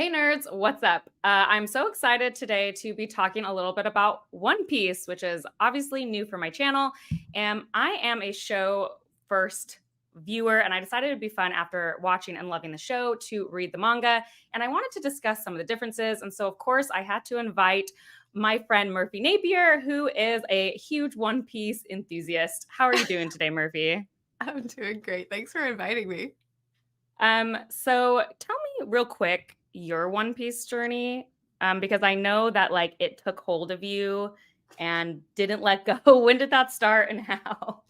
Hey nerds, what's up? I'm so excited today to be talking a little bit about One Piece, which is obviously new for my channel. And I am a show first viewer, and I decided it'd be fun after watching and loving the show to read the manga. And I wanted to discuss some of the differences. And so, of course, I had to invite my friend Merphy Napier, who is a huge One Piece enthusiast. How are you doing today, Murphy? I'm doing great. Thanks for inviting me. So tell me real quick your One Piece journey, because I know that like it took hold of you and didn't let go. When did that start and how?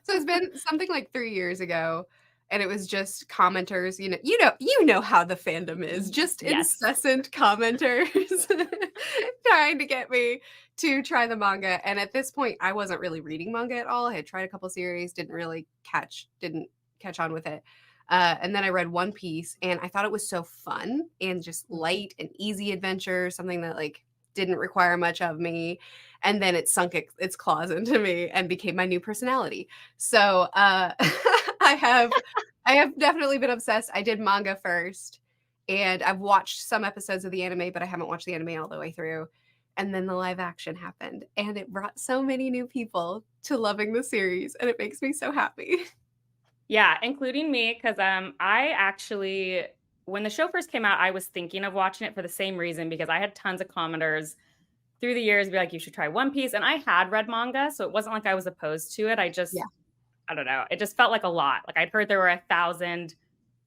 So it's been something like 3 years ago, and it was just commenters, you know how the fandom is, just Yes. incessant commenters trying to get me to try the manga. And at this point, I wasn't really reading manga at all. I had tried a couple series, didn't catch on with it. And then I read One Piece, and I thought it was so fun and just light and easy adventure, something that like didn't require much of me. And then it sunk its claws into me and became my new personality. So I have I have definitely been obsessed. I did manga first, and I've watched some episodes of the anime, but I haven't watched the anime all the way through. And then the live action happened, and it brought so many new people to loving the series, and it makes me so happy. Yeah, including me, because I actually when the show first came out, I was thinking of watching it for the same reason because I had tons of commenters through the years be like, you should try One Piece. And I had read manga, so it wasn't like I was opposed to it. Yeah. I don't know. It just felt like a lot. Like I'd heard there were 1,000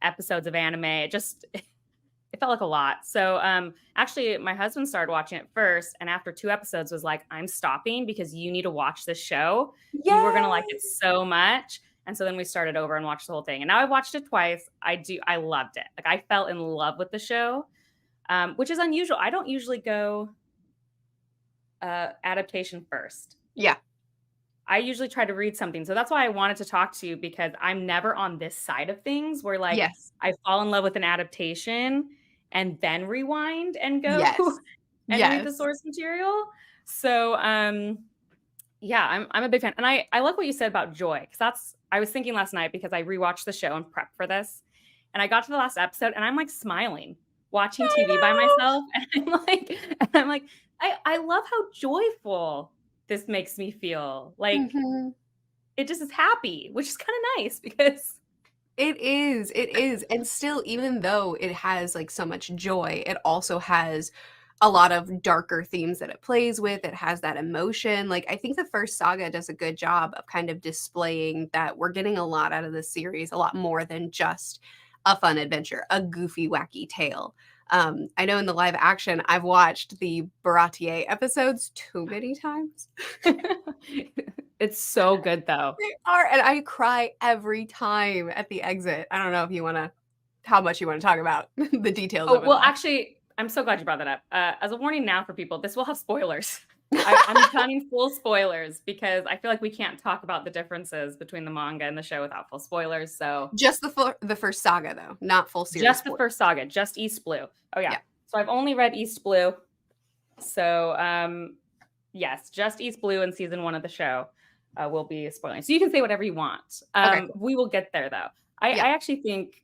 episodes of anime. It felt like a lot. So actually my husband started watching it first, and after 2 episodes was like, I'm stopping because you need to watch this show. You were gonna like Yay! it so much. And so then we started over and watched the whole thing. And now I've watched it twice. I loved it. Like I fell in love with the show, which is unusual. I don't usually go adaptation first. Yeah. I usually try to read something. So that's why I wanted to talk to you because I'm never on this side of things where like Yes. I fall in love with an adaptation and then rewind and go Yes. and read the Yes. source material. So yeah, I'm a big fan. And I like what you said about joy because that's I was thinking last night because I rewatched the show and prepped for this. And I got to the last episode and I'm like smiling watching I TV by myself and I'm like I love how joyful this makes me feel. know. Like Mhm. it just is happy, which is kind of nice because It is, and still, even though it has, like, so much joy, it also has a lot of darker themes that it plays with, it has that emotion, like, I think the first saga does a good job of kind of displaying that we're getting a lot out of this series, a lot more than just a fun adventure, a goofy, wacky tale. I know in the live action, I've watched the Baratier episodes too many times. it's so good though. They are, and I cry every time at the exit. I don't know if you wanna how much you wanna talk about the details Oh, of it well, all. actually, I'm so glad you brought that up. As a warning now for people, this will have spoilers. I'm counting full spoilers because I feel like we can't talk about the differences between the manga and the show without full spoilers. So Just the first saga, though, not full series just the 4. first saga, just East Blue. Oh yeah. Yeah, So I've only read East Blue. So yes, just East Blue and season 1 of the show will be spoiling. So you can say whatever you want. okay, cool. We will get there though. I, Yeah. I actually think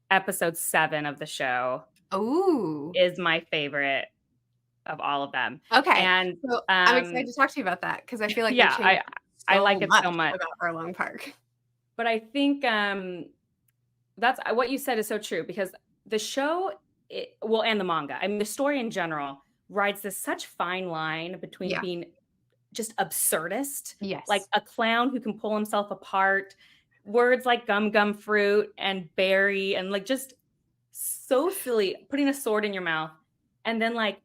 episode 7 of the show Ooh, is my favorite of all of them. okay. And So, I'm excited to talk to you about that because I feel like they yeah, changed I so like it much so much. about Arlong Park. But I think that's what you said is so true because the show, well, and the manga, I mean, the story in general rides this such fine line between Yeah. being just absurdist, like Yes. a clown who can pull himself apart, words like gum gum fruit and berry, and like just so silly, putting a sword in your mouth, and then like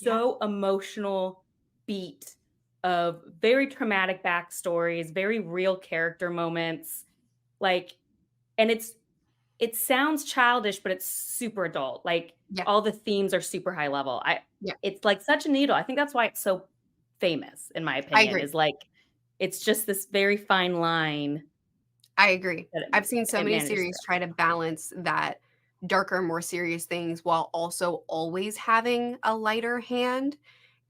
Yeah. so emotional beat of very traumatic backstories, very real character moments, like, and it sounds childish, but it's super adult. Like Yeah. all the themes are super high level. Yeah. It's like such a needle. I think that's why it's so famous, in my I opinion, agree. is like it's just this very fine line I agree. that I've seen so it many manages series to. try to balance that darker, more serious things while also always having a lighter hand.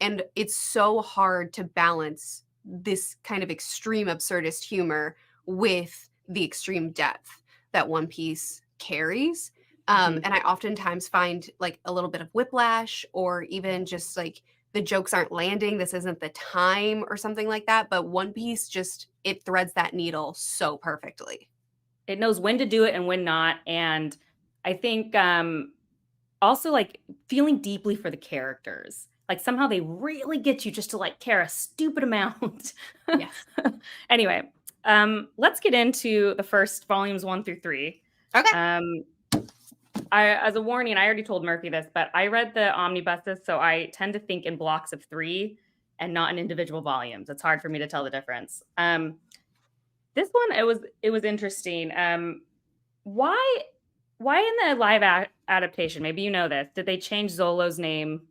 And it's so hard to balance this kind of extreme absurdist humor with the extreme depth that One Piece carries. And I oftentimes find like a little bit of whiplash, or even just like the jokes aren't landing. This isn't the time or something like that. But One Piece just, it threads that needle so perfectly. It knows when to do it and when not. And I think also like feeling deeply for the characters. Like somehow they really get you just to like care a stupid amount. Yes. Anyway, let's get into the first volumes 1 through 3. Okay. As a warning, I already told Merphy this, but I read the omnibuses, so I tend to think in blocks of 3 and not in individual volumes. It's hard for me to tell the difference. This one, it was interesting. Why in the live adaptation, maybe you know this, did they change Zolo's name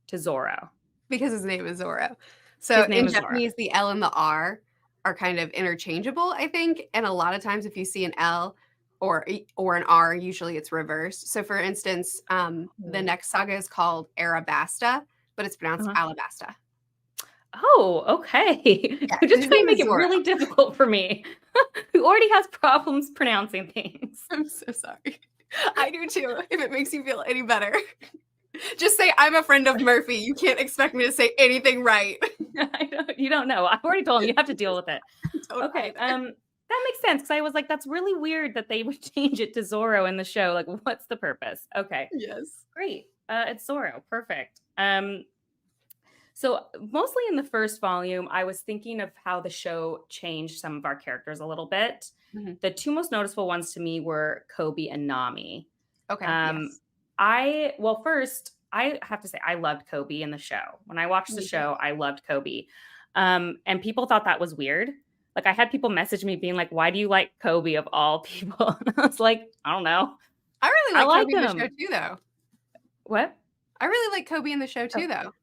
to Zoro? Because his name is Zoro. So in Japanese, the L and the R are kind of interchangeable, I think. And a lot of times if you see an L or an R, usually it's reversed. So for instance, the next saga is called Arabasta, but it's pronounced Alabasta. Oh, okay. Yeah, You're just trying to make it really difficult for me, who already has problems pronouncing things. I'm so sorry. I do too, if it makes you feel any better. Just say, I'm a friend of Merphy. You can't expect me to say anything right. You don't know. I've already told him you have to deal with it. Okay. That makes sense, because I was like, that's really weird that they would change it to Zoro in the show. Like, what's the purpose? Okay. Yes. Great. It's Zoro. Perfect. So mostly in the first volume, I was thinking of how the show changed some of our characters a little bit. Mm-hmm. The two most noticeable ones to me were Kobe and Nami. Okay. Yes. First, I have to say, I loved Kobe in the show. When I watched the show, I loved Kobe. And people thought that was weird. Like, I had people message me being like, why do you like Kobe of all people? And I was like, I don't know. I really like Kobe in the show too, though. What? I really like Kobe in the show too, though.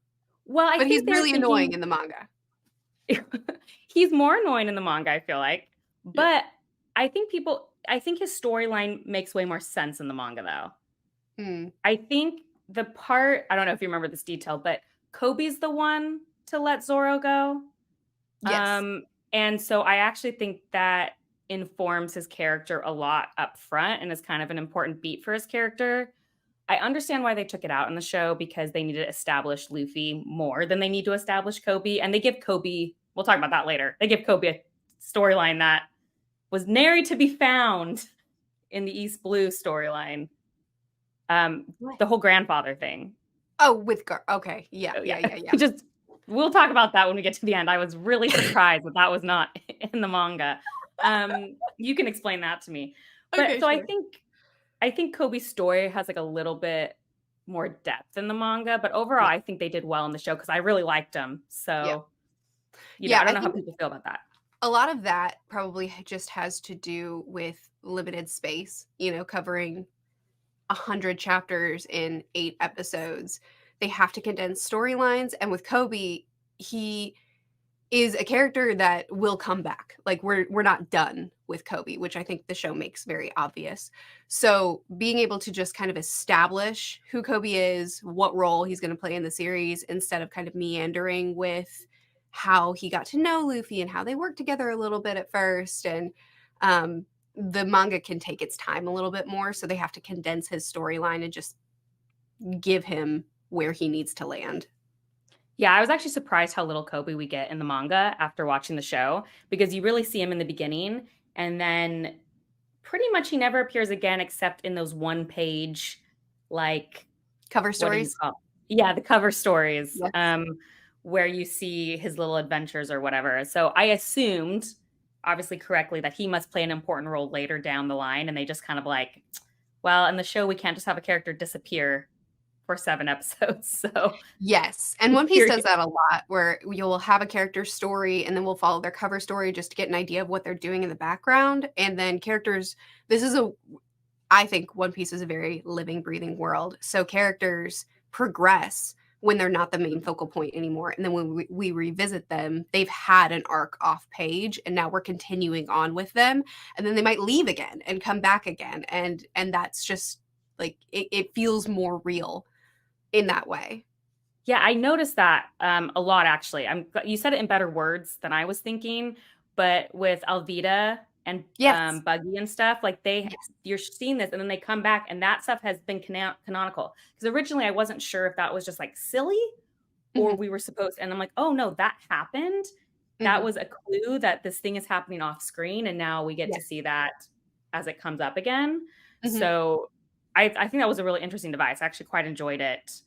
Well, I think he's really annoying in the manga. He's more annoying in the manga, I feel like. But I think his storyline makes way more sense in the manga, though. I think the part, I don't know if you remember this detail, but Kobe's the one to let Zoro go. Yes. And so I actually think that informs his character a lot up front and is kind of an important beat for his character. I understand why they took it out in the show, because they need to establish Luffy more than they need to establish Kobe. And they give Kobe, we'll talk about that later, they give Kobe a storyline that was nary to be found in the East Blue storyline. The whole grandfather thing. Oh, with Garp. Okay. Yeah. We'll talk about that when we get to the end. I was really surprised that was not in the manga. You can explain that to me. But okay, so sure. I think Kobe's story has like a little bit more depth in the manga, but overall, I think they did well in the show because I really liked him. So, I don't know how people feel about that. A lot of that probably just has to do with limited space, covering 100 chapters in 8 episodes. They have to condense storylines. And with Kobe, he is a character that will come back. Like, we're not done with Kobe, which I think the show makes very obvious. So being able to just kind of establish who Kobe is, what role he's going to play in the series, instead of kind of meandering with how he got to know Luffy and how they worked together a little bit at first. And the manga can take its time a little bit more. So they have to condense his storyline and just give him where he needs to land. Yeah, I was actually surprised how little Kobe we get in the manga after watching the show, because you really see him in the beginning, and then pretty much he never appears again except in those one-page, like, cover stories. Yeah, the cover stories, yes. Where you see his little adventures or whatever. So I assumed, obviously correctly, that he must play an important role later down the line, and they just kind of like, well, in the show we can't just have a character disappear for 7 episodes. So yes, and One Piece does that a lot, where you'll have a character story and then we'll follow their cover story just to get an idea of what they're doing in the background. And then characters, I think One Piece is a very living, breathing world. So characters progress when they're not the main focal point anymore. And then when we revisit them, they've had an arc off page, and now we're continuing on with them. And then they might leave again and come back again. And that's just like, it feels more real in that way. Yeah, I noticed that a lot, actually. You said it in better words than I was thinking, but with Alvida and Yes. Buggy and stuff. Like Yes. you're seeing this, and then they come back, and that stuff has been canonical. Because originally I wasn't sure if that was just like silly or Mhm. we were supposed. And I'm like, oh no, that happened. That Mhm. was a clue that this thing is happening off screen, and now we get to Yes. see that as it comes up again. Mhm. So I think that was a really interesting device. I actually quite enjoyed it.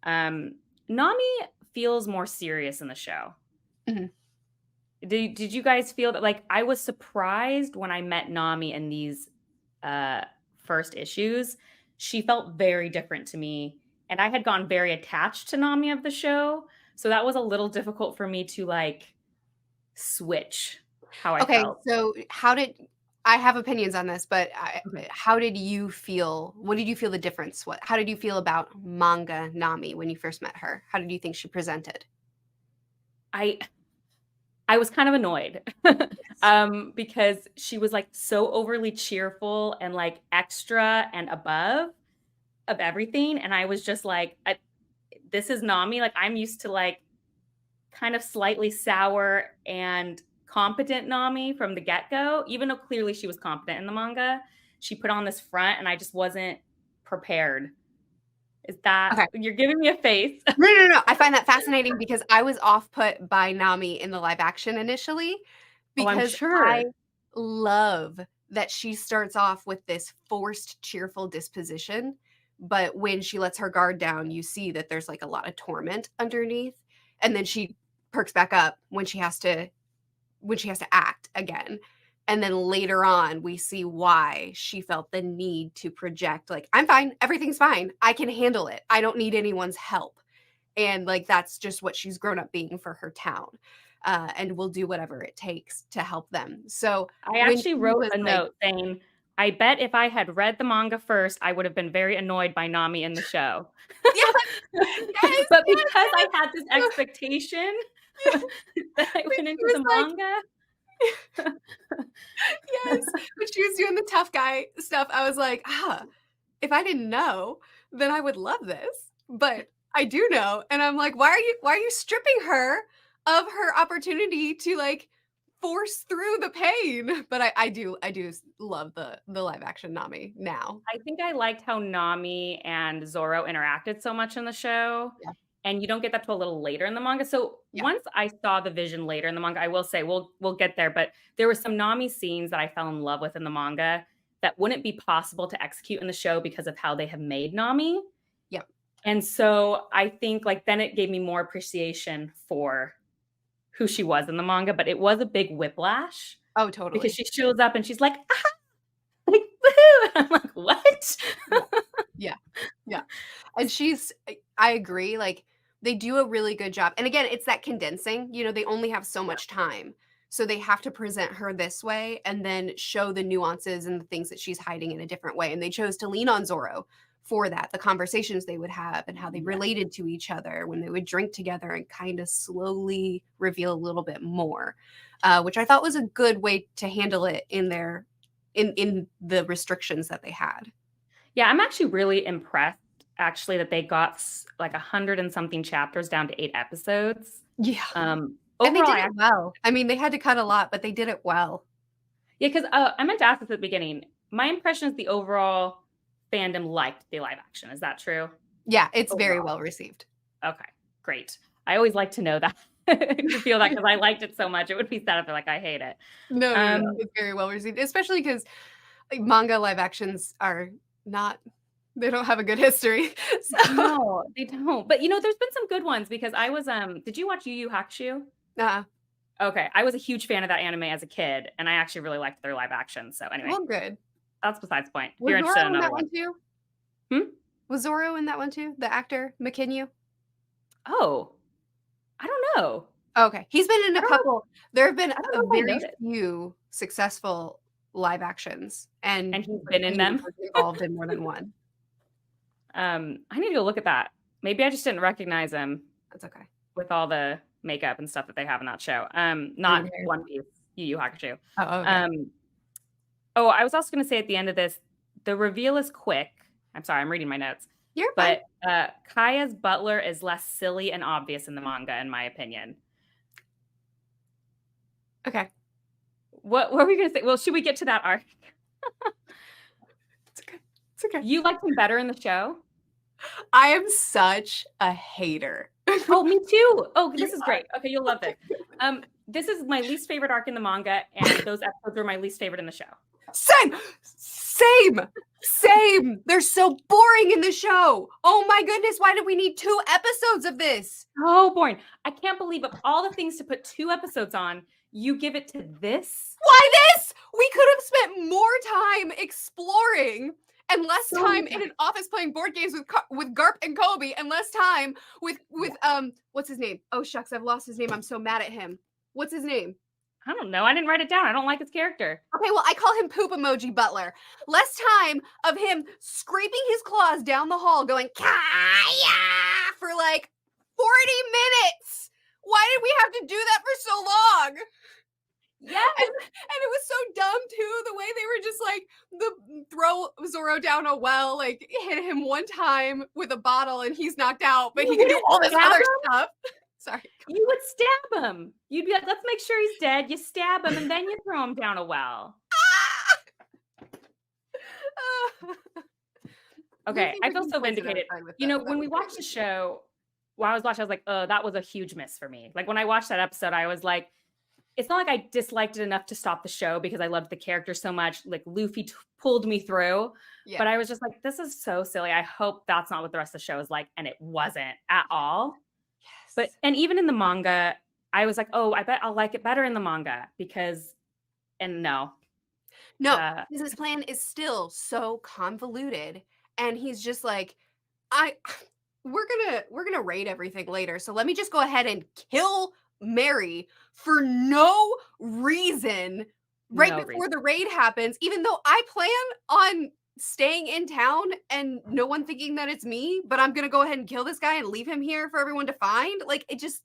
Nami feels more serious in the show. Mhm. Did you guys feel that? Like, I was surprised when I met Nami in these uh first issues. She felt very different to me, and I had gone very attached to Nami of the show, so that was a little difficult for me to like switch how I Okay, felt. so how did I have opinions on this, but Okay. how did you feel? What did you feel the difference? How did you feel about manga Nami when you first met her? How did you think she presented? I I was kind of annoyed Yes. because she was like so overly cheerful and like extra and above of everything, and I was just like, this is Nami. Like, I'm used to like kind of slightly sour and competent Nami from the get go, even though clearly she was competent in the manga. She put on this front, and I just wasn't prepared. Is that Okay. you're giving me a face? No, no, no. I find that fascinating because I was off put by Nami in the live action initially Oh, I'm because I sure. love that she starts off with this forced cheerful disposition, but when she lets her guard down, you see that there's like a lot of torment underneath, and then she perks back up when she has to act again. And then later on, we see why she felt the need to project like, I'm fine, everything's fine. I can handle it. I don't need anyone's help. And like that's just what she's grown up being for her town. And will do whatever it takes to help them. So I when actually she wrote was a like, note saying, I bet if I had read the manga first, I would have been very annoyed by Nami in the show. yes, yes, But yes, because I yes. had this expectation Yeah. that I When went she into the was like, manga. yes, when she was doing the tough guy stuff, I was like, if I didn't know, then I would love this. But I do know. And I'm like, why are you stripping her of her opportunity to like force through the pain? But I do love the live action Nami now. I think I liked how Nami and Zoro interacted so much in the show. Yeah. And you don't get that till a little later in the manga. So Yeah. once I saw the vision later in the manga, I will say we'll get there. But there were some Nami scenes that I fell in love with in the manga that wouldn't be possible to execute in the show because of how they have made Nami. Yeah. And so I think like then it gave me more appreciation for who she was in the manga, but it was a big whiplash Oh, because totally. she shows up and she's like, ah, like woohoo. I'm like, what? Yeah. Yeah. Yeah. And I agree, like, they do a really good job, and again, it's that condensing, they only have so much time, so they have to present her this way and then show the nuances and the things that she's hiding in a different way, and they chose to lean on Zorro for that, the conversations they would have and how they Yeah. related to each other when they would drink together and kinda slowly reveal a little bit more, which I thought was a good way to handle it in the restrictions that they had. Yeah, I'm actually really impressed actually that they got like 100 and something chapters down to 8 episodes. Yeah. And they Overall, did it well. I mean, they had to cut a lot, but they did it well. yeah, because I meant to ask this at the beginning. My impression is the overall fandom liked the live action. Is that true? Yeah, it's very Overall. well received. Okay, great. I always like to know that, to feel that because I liked it so much. It would be sad if they're like, I hate it. No, no, no, Um, it's very well received, especially 'cause, like, manga live actions are not they don't have a good history. So, no, they don't. But there's been some good ones because I was did you watch Yu Yu Hakusho? uh Okay, I was a huge fan of that anime as a kid, and I actually really liked their live action. So anyway, well, good. that's besides the point. If Was you're interested in Zorro in another that one. one too? Hmm? Was Zorro in that one too? The actor, McKinney? Oh, I don't know. Okay, he's been in I a don't know. couple there have been I don't a know if I very noticed. few successful live actions, and And he's been in he them. was involved in more than one. I need to go look at that. Maybe I just didn't recognize him That's okay. with all the makeup and stuff that they have in that show. Green Not hair. One Piece, Yu Yu Hakusho. Oh, okay. Um, oh, I was also going to say at the end of this, the reveal is quick. I'm sorry, I'm reading my notes. You're fine. But Kaya's butler is less silly and obvious in the manga, in my opinion. Okay. What were we gonna say? Well, should we get to that arc? It's okay. It's okay. You liked him better in the show? I am such a hater. Oh, me too. Oh, this is great. Okay, you'll love this. This is my least favorite arc in the manga, and those episodes were my least favorite in the show. Same. They're so boring in the show. Oh my goodness, why did we need 2 episodes of this? So boring. I can't believe of all the things to put 2 episodes on, you give it to this? Why this? We could have spent more time exploring and less time in an office playing board games with Garp and Kobe, and less time with what's his name? Oh shucks, I've lost his name. I'm so mad at him. What's his name? I don't know. I didn't write it down. I don't like his character. Okay, well, I call him Poop Emoji Butler. Less time of him scraping his claws down the hall going, Kaya, for like 40 minutes. Why did we have to do that for so long? Yes. And it was so dumb, too, the way they were just like, throw Zoro down a well, like, hit him one time with a bottle and he's knocked out, but he can do all this other stuff. Sorry. You would stab him. You'd be like, let's make sure he's dead. You stab him and then you throw him down a well. Okay, I feel so vindicated. You know, when we watched the show, while I was watching, I was like, oh, that was a huge miss for me. Like when I watched that episode, I was like, it's not like I disliked it enough to stop the show because I loved the character so much. Like Luffy pulled me through. Yeah. But I was just like, this is so silly. I hope that's not what the rest of the show is like. And it wasn't at all. But, and even in the manga, I was like, oh, I bet I'll like it better in the manga because, and no. His plan is still so convoluted. And he's just like, we're gonna raid everything later. So let me just go ahead and kill Mary for no reason before the raid happens, even though I plan on staying in town and no one thinking that it's me, but I'm gonna go ahead and kill this guy and leave him here for everyone to find. Like it just,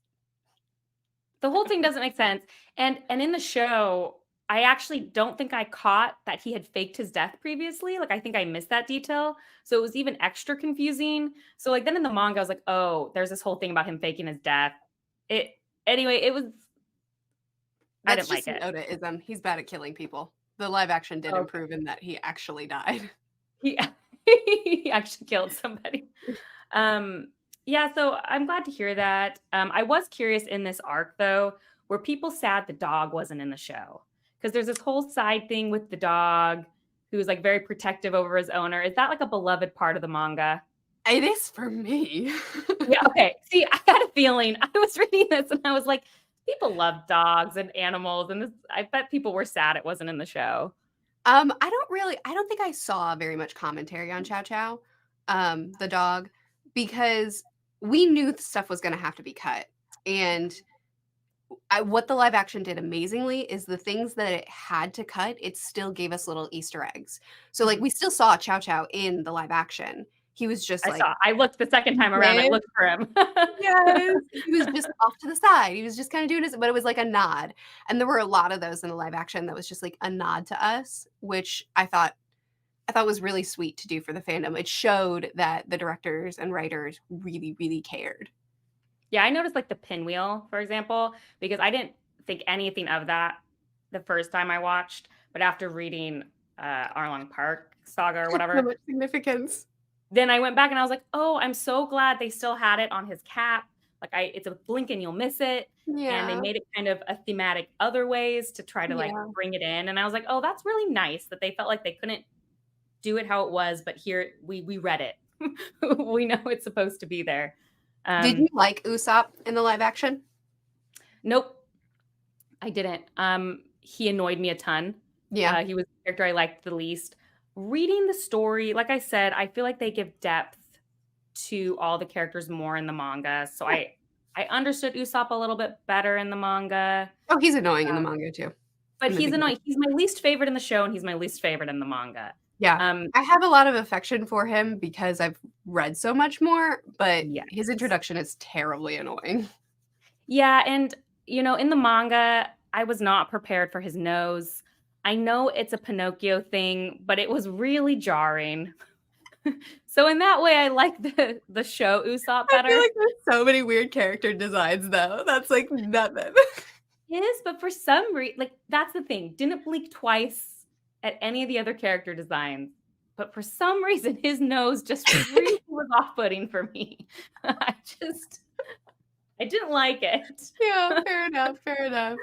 the whole thing doesn't make sense. And in the show, I actually don't think I caught that he had faked his death previously. Like I think I missed that detail, so it was even extra confusing. So like then in the manga, I was like, oh, there's this whole thing about him faking his death. Anyway, it was. I didn't like it. Oda-ism. He's bad at killing people. The live action did improve in that he actually died. He actually killed somebody. Yeah, so I'm glad to hear that. I was curious in this arc, though, were people sad the dog wasn't in the show? Because there's this whole side thing with the dog who's like very protective over his owner. Is that like a beloved part of the manga? It is for me. Yeah, okay. See, I had a feeling. I was reading this and I was like, people love dogs and animals. And this, I bet people were sad it wasn't in the show. I don't think I saw very much commentary on Chow Chow, the dog, because we knew stuff was going to have to be cut. And what the live action did amazingly is the things that it had to cut, it still gave us little Easter eggs. So like we still saw Chow Chow in the live action. He was just I looked the second time around. I looked for him. Yes. He was just off to the side. He was just kind of doing this, but it was like a nod. And there were a lot of those in the live action that was just like a nod to us, which I thought was really sweet to do for the fandom. It showed that the directors and writers really, really cared. Yeah, I noticed like the pinwheel, for example, because I didn't think anything of that the first time I watched, but after reading Arlong Park Saga or whatever. So much significance. Then I went back and I was like, oh, I'm so glad they still had it on his cap. Like it's a blink and you'll miss it. Yeah. And they made it kind of a thematic other ways to try to like bring it in. And I was like, oh, that's really nice that they felt like they couldn't do it how it was, but here we read it. We know it's supposed to be there. Did you like Usopp in the live action? Nope, I didn't. He annoyed me a ton. Yeah. He was the character I liked the least. Reading the story, like I said, I feel like they give depth to all the characters more in the manga. So I understood Usopp a little bit better in the manga. Oh, he's annoying in the manga too. But he's annoying. He's my least favorite in the show, and he's my least favorite in the manga. Yeah. I have a lot of affection for him because I've read so much more, but his introduction is terribly annoying. Yeah, and you know, in the manga, I was not prepared for his nose. I know it's a Pinocchio thing, but it was really jarring. So in that way, I like the show Usopp better. I feel like there's so many weird character designs, though. That's like nothing. is, but for some reason, like, that's the thing. Didn't blink twice at any of the other character designs, but for some reason, his nose just really was off-putting for me. I just, I didn't like it. Yeah, fair enough. Fair enough.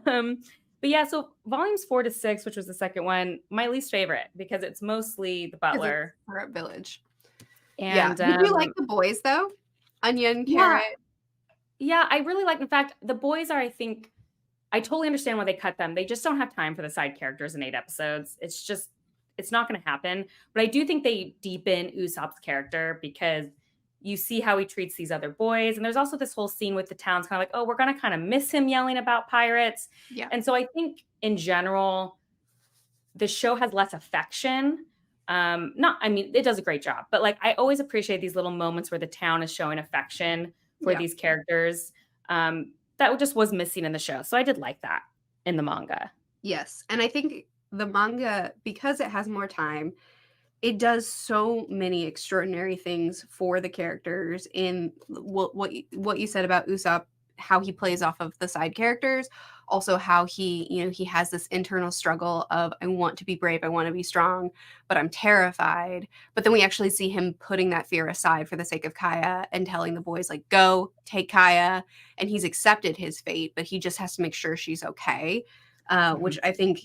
Um, but yeah, so volumes 4 to 6, which was the second one, my least favorite because it's mostly the Because it's butler. Syrup Village. Yeah. And Did you like the boys though? Onion, yeah, carrot. yeah, I really like. In fact, the boys are, I think, I totally understand why they cut them. They just don't have time for the side characters in 8 episodes. It's just, it's not going to happen. But I do think they deepen Usopp's character because you see how he treats these other boys. And there's also this whole scene with the town's kind of like, oh, we're going to kind of miss him yelling about pirates. Yeah. And so I think in general, the show has less affection. Not, I mean, it does a great job, but like, I always appreciate these little moments where the town is showing affection for these characters. That just was missing in the show. So I did like that in the manga. Yes. And I think the manga, because it has more time, it does so many extraordinary things for the characters in what you said about Usopp, how he plays off of the side characters, also how he has this internal struggle of I want to be brave, I want to be strong, but I'm terrified. But then we actually see him putting that fear aside for the sake of Kaya and telling the boys like go take Kaya, and he's accepted his fate, but he just has to make sure she's okay, which I think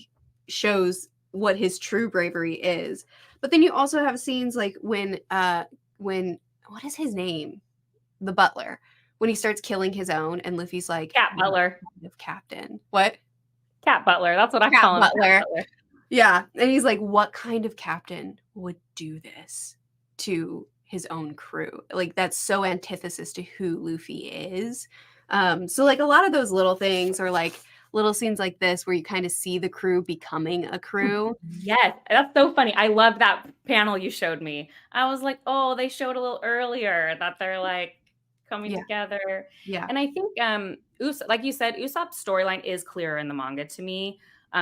shows what his true bravery is. But then you also have scenes like when what is his name? The butler. When he starts killing his own and Luffy's like Cat Butler. Captain. What? Cat Butler. That's what I Cat call him. Butler. Cat Butler. Yeah. And he's like, what kind of captain would do this to his own crew? Like that's so antithesis to who Luffy is. So like a lot of those little things are like little scenes like this where you kind of see the crew becoming a crew. Yes, that's so funny. I love that panel you showed me. I was like, oh, they showed a little earlier that they're like coming together. Yeah. And I think like you said, Usopp's storyline is clearer in the manga to me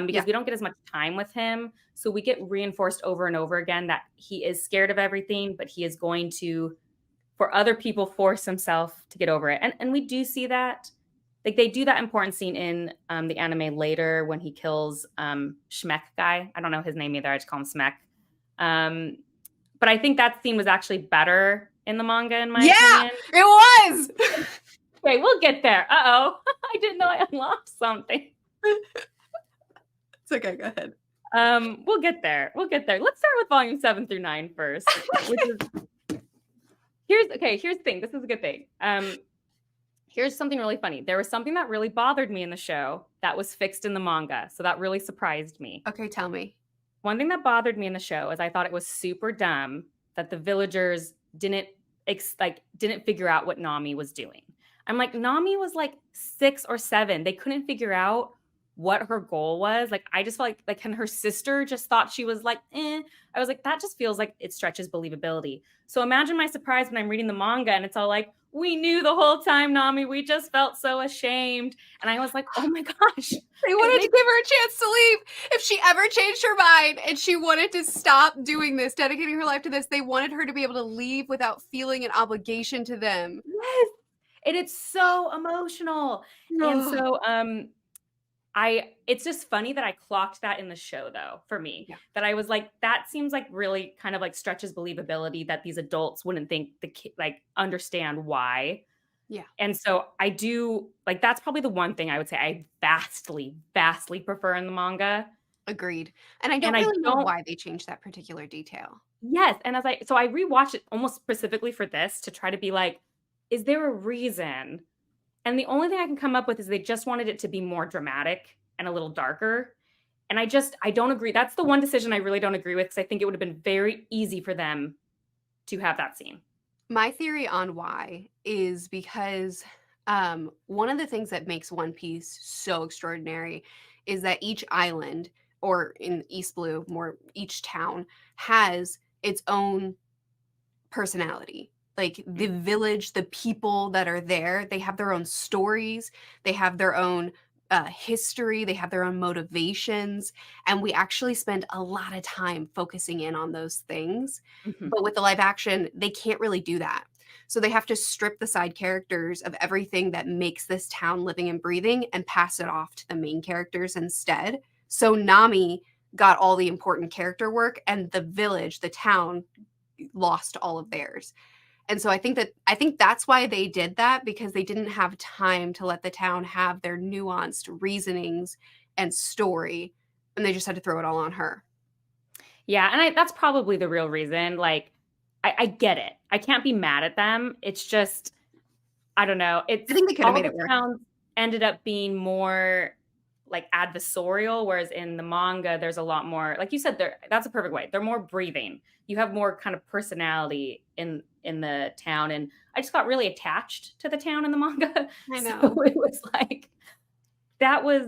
because we don't get as much time with him. So we get reinforced over and over again that he is scared of everything, but he is going to, for other people, force himself to get over it. And we do see that. Like they do that important scene in the anime later when he kills Schmeck guy. I don't know his name either. I just call him Smeck. But I think that scene was actually better in the manga, in my opinion. It was. Okay, we'll get there. Uh-oh. I didn't know I unlocked something. It's okay. Go ahead. We'll get there. We'll get there. Let's start with volume 7 through 9 first. Which is here's the thing. This is a good thing. Here's something really funny. There was something that really bothered me in the show that was fixed in the manga. So that really surprised me. Okay, tell me. One thing that bothered me in the show is I thought it was super dumb that the villagers didn't figure out what Nami was doing. I'm like, Nami was like 6 or 7. They couldn't figure out what her goal was. Like, I just felt like and her sister just thought she was like, I was like, that just feels like it stretches believability. So imagine my surprise when I'm reading the manga and it's all like, we knew the whole time, Nami. We just felt so ashamed. And I was like, oh my gosh. They wanted to give her a chance to leave. If she ever changed her mind and she wanted to stop doing this, dedicating her life to this, they wanted her to be able to leave without feeling an obligation to them. Yes. And it's so emotional. And so it's just funny that I clocked that in the show though, for me, that I was like, that seems like really kind of like stretches believability that these adults wouldn't think the kid like understand why. Yeah. And so I do like, that's probably the one thing I would say I vastly, vastly prefer in the manga. Agreed. And I don't really know why they changed that particular detail. Yes. And I rewatched it almost specifically for this to try to be like, is there a reason? And the only thing I can come up with is they just wanted it to be more dramatic and a little darker. And I don't agree. That's the one decision I really don't agree with because I think it would have been very easy for them to have that scene. My theory on why is because one of the things that makes One Piece so extraordinary is that each island, or in East Blue, more each town, has its own personality. Like the village, the people that are there, they have their own stories, they have their own history, they have their own motivations, and we actually spend a lot of time focusing in on those things. But with the live action, they can't really do that. So they have to strip the side characters of everything that makes this town living and breathing and pass it off to the main characters instead. So Nami got all the important character work, and the village, the town, lost all of theirs. And so I think that's why they did that, because they didn't have time to let the town have their nuanced reasonings and story, and they just had to throw it all on her. Yeah, and that's probably the real reason. Like, I get it. I can't be mad at them. It's just, I don't know. I think they could have all made the it work. towns ended up being more like adversarial, whereas in the manga, there's a lot more, like you said, that's a perfect way. They're more breathing. You have more kind of personality in the town, and I just got really attached to the town in the manga. I know. So it was like that was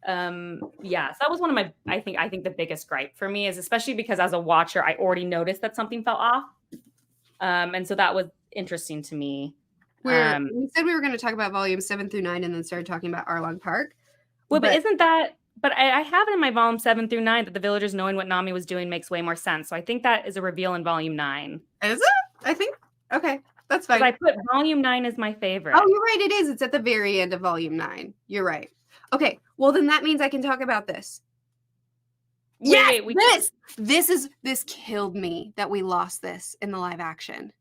yeah, so that was one of my I think the biggest gripe for me, is especially because as a watcher I already noticed that something felt off. And so that was interesting to me. We said we were going to talk about volumes 7 through 9 and then started talking about Arlong Park. Well, but isn't that, but I have it in my volume 7 through 9 that the villagers knowing what Nami was doing makes way more sense. So I think that is a reveal in volume 9. Is it? I think, okay, that's fine. I put volume 9 as my favorite. Oh, you're right, it is. It's at the very end of volume 9. You're right. Okay, well then that means I can talk about this. Yes, this killed me that we lost this in the live action.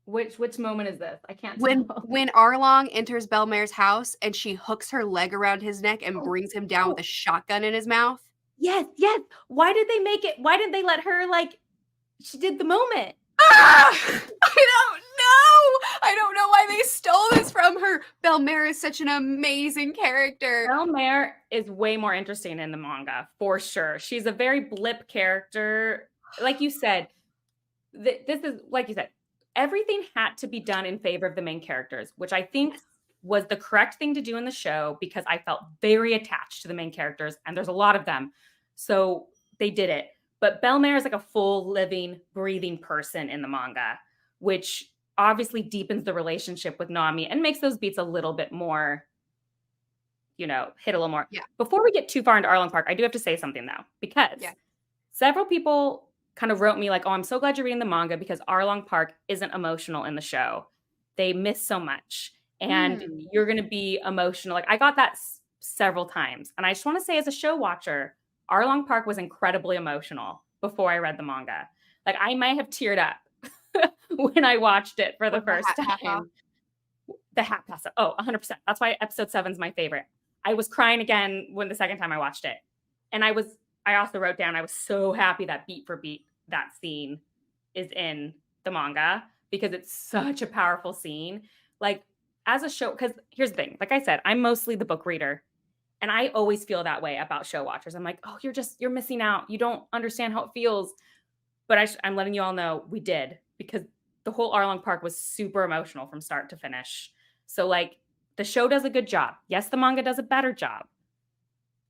Which moment is this? I can't tell. When Arlong enters Belmare's house and she hooks her leg around his neck and brings him down with a shotgun in his mouth. Yes. Why did they make it? Why didn't they let her, like, she did the moment? I don't know why they stole this from her. Belmare is such an amazing character. Belmare is way more interesting in the manga, for sure. She's a very blip character. Like you said, this is, like you said, everything had to be done in favor of the main characters, which I think was the correct thing to do in the show, because I felt very attached to the main characters, and there's a lot of them. So they did it. But Belmare is like a full, living, breathing person in the manga, which obviously deepens the relationship with Nami and makes those beats a little bit more, hit a little more. Yeah. Before we get too far into Arlong Park, I do have to say something, though, because several people kind of wrote me like, oh, I'm so glad you're reading the manga, because Arlong Park isn't emotional in the show. They miss so much, and you're going to be emotional. Like, I got that several times. And I just want to say, as a show watcher, Arlong Park was incredibly emotional before I read the manga. Like, I might have teared up when I watched it for the first time. The hat pass off. Oh, 100%. That's why episode 7 is my favorite. I was crying again when the second time I watched it. And I also wrote down, I was so happy that beat for beat, that scene is in the manga, because it's such a powerful scene. Like, as a show, because here's the thing, like I said, I'm mostly the book reader, and I always feel that way about show watchers. I'm like, oh, you're missing out. You don't understand how it feels. But I'm letting you all know we did, because the whole Arlong Park was super emotional from start to finish. So, like, the show does a good job. Yes, the manga does a better job,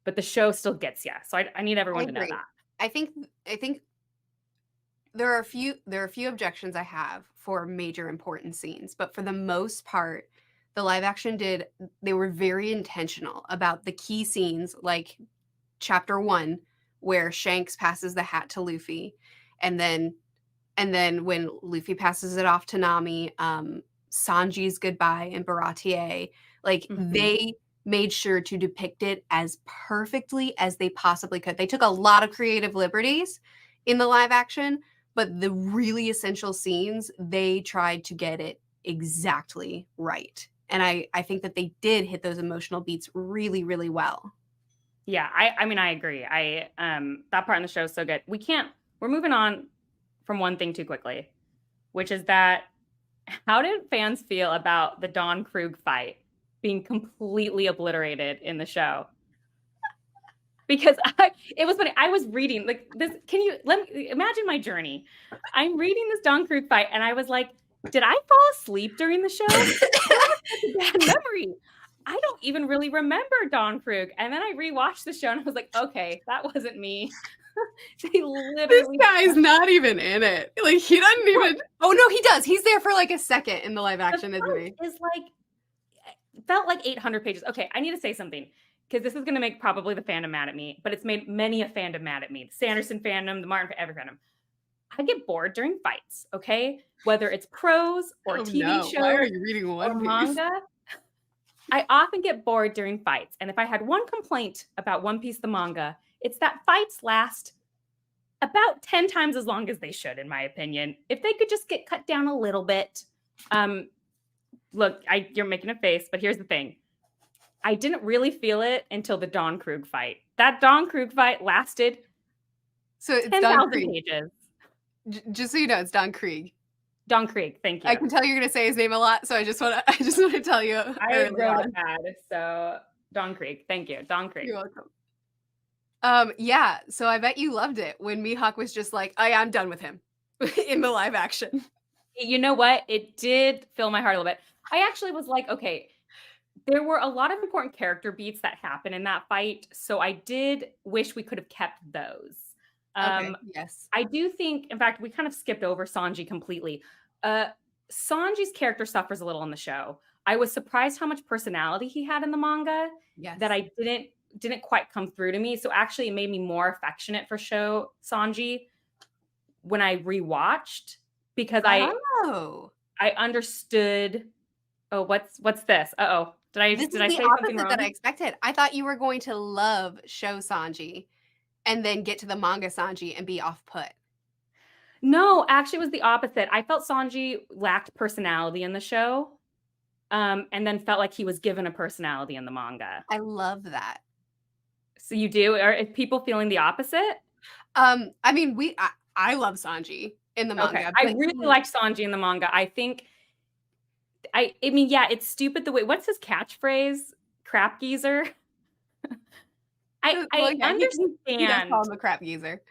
but the show still gets you. So I need everyone to know that. I think there are a few objections I have for major important scenes, but for the most part, the live action they were very intentional about the key scenes, like chapter 1, where Shanks passes the hat to Luffy, and then when Luffy passes it off to Nami, Sanji's goodbye and Baratier, like they made sure to depict it as perfectly as they possibly could. They took a lot of creative liberties in the live action, but the really essential scenes, they tried to get it exactly right. And I think that they did hit those emotional beats really, really well. Yeah, I mean, I agree. That part in the show is so good. We're moving on from one thing too quickly, which is that, how did fans feel about the Don Krieg fight being completely obliterated in the show? Because it was funny. I was reading like this. Let me imagine my journey. I'm reading this Don Krieg fight, and I was like, did I fall asleep during the show? I have such a bad memory. I don't even really remember Don Krieg. And then I rewatched the show, and I was like, okay, that wasn't me. They literally. This guy's not even in it. Like, he doesn't even. Oh no, he does. He's there for like a second in the live action, isn't he? It's like, felt like 800 pages. Okay, I need to say something, because this is going to make probably the fandom mad at me, but it's made many a fandom mad at me. The Sanderson fandom, the Martin, every fandom. I get bored during fights, okay? Whether it's prose or Oh TV no, why are shows you reading or One Piece? manga, I often get bored during fights. And if I had one complaint about One Piece the manga, it's that fights last about 10 times as long as they should, in my opinion. If they could just get cut down a little bit. Look, you're making a face, but here's the thing. I didn't really feel it until the Don Krieg fight. That Don Krieg fight lasted So it's Don 10,000 Krieg. pages. Just so you know, it's Don Krieg. Don Krieg, thank you. I can tell you're gonna say his name a lot, so I just want to tell you. I wrote it bad, so Don Krieg, thank you, Don Krieg. You're welcome. Yeah, so I bet you loved it when Mihawk was just like, I'm done with him in the live action. You know what? It did fill my heart a little bit. I actually was like, okay, there were a lot of important character beats that happened in that fight, so I did wish we could have kept those. Okay, yes. I do think, in fact, we kind of skipped over Sanji completely. Sanji's character suffers a little in the show. I was surprised how much personality he had in the manga that I didn't quite come through to me. So actually, it made me more affectionate for Sanji when I rewatched because I understood. Oh, what's this? Uh-oh. Did I say something wrong? That I expected. I thought you were going to love show Sanji and then get to the manga Sanji and be off put. No, actually it was the opposite. I felt Sanji lacked personality in the show. And then felt like he was given a personality in the manga. I love that. So you do? Are people feeling the opposite? I mean, I love Sanji in the manga. Okay. I really like Sanji in the manga. I think I mean, yeah, it's stupid the way. What's his catchphrase? Crap geezer. I understand. He does call him a crap geezer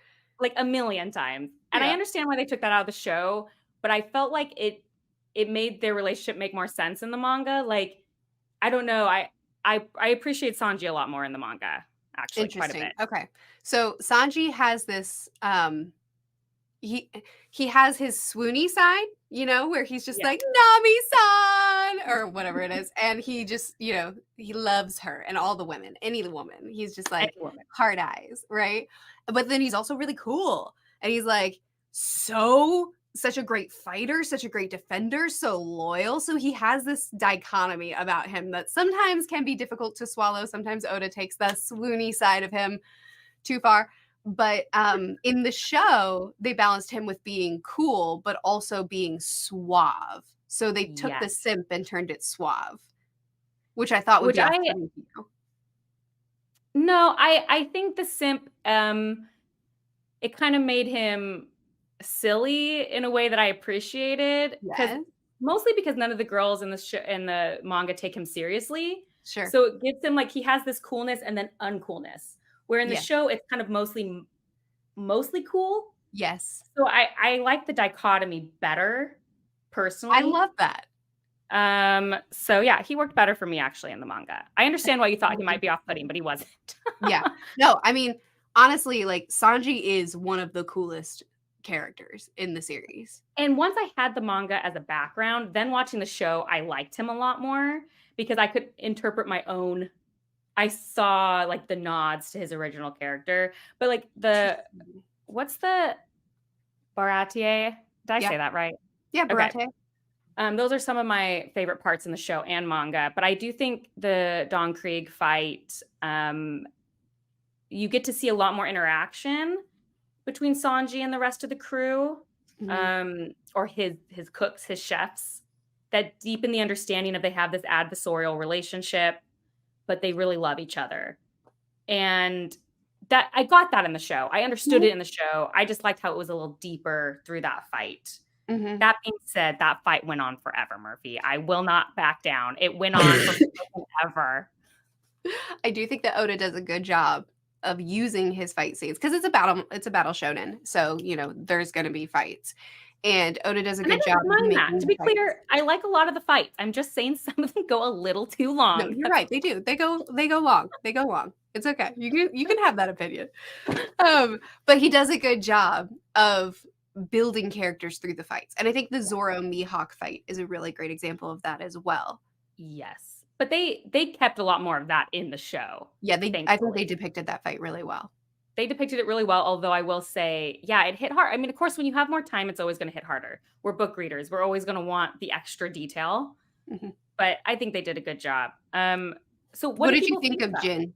like a million times, and I understand why they took that out of the show. But I felt like it made their relationship make more sense in the manga. Like, I don't know. I appreciate Sanji a lot more in the manga. Actually, quite a bit. Okay, so Sanji has this. He has his swoony side, where he's just like Nami-san or whatever it is, and he just, he loves her and all the women, any woman. He's just like hard eyes, right? But then he's also really cool, and he's like such a great fighter, such a great defender, so loyal. So he has this dichotomy about him that sometimes can be difficult to swallow. Sometimes Oda takes the swoony side of him too far. But in the show, they balanced him with being cool, but also being suave. So they took the simp and turned it suave, which I thought would be off-putting to you. No, I think the simp, it kind of made him silly in a way that I appreciated. Mostly because none of the girls in the manga take him seriously. Sure. So it gives him like he has this coolness and then uncoolness. Where in the show, it's kind of mostly cool. Yes. So I like the dichotomy better, personally. I love that. So yeah, he worked better for me actually in the manga. I understand why you thought he might be off-putting, but he wasn't. Yeah. No, I mean, honestly, like Sanji is one of the coolest characters in the series. And once I had the manga as a background, then watching the show, I liked him a lot more because I could interpret my own. I saw like the nods to his original character, but like what's the Baratier? Did I say that right? Yeah, Baratier. Okay. Those are some of my favorite parts in the show and manga, but I do think the Don Krieg fight, you get to see a lot more interaction between Sanji and the rest of the crew, or his cooks, his chefs, that deepen the understanding of they have this adversarial relationship, but they really love each other. And that I got that in the show. I understood it in the show. I just liked how it was a little deeper through that fight. That being said, that fight went on forever, Merphy. I will not back down. It went on forever. I do think that Oda does a good job of using his fight scenes because it's a battle shonen. So, there's going to be fights. And Oda does a good job. To be clear, I like a lot of the fights. I'm just saying some of them go a little too long. No, you're right. They do. They go long. They go long. It's okay. You can have that opinion. But he does a good job of building characters through the fights. And I think the Zoro Mihawk fight is a really great example of that as well. Yes. But they kept a lot more of that in the show. Yeah, I think they depicted that fight really well. they depicted it really well, although I will say, yeah, it hit hard. I mean, of course, when you have more time, it's always going to hit harder. We're book readers. We're always going to want the extra detail. Mhm. But I think they did a good job. So what What do did you people think think of about? Jin?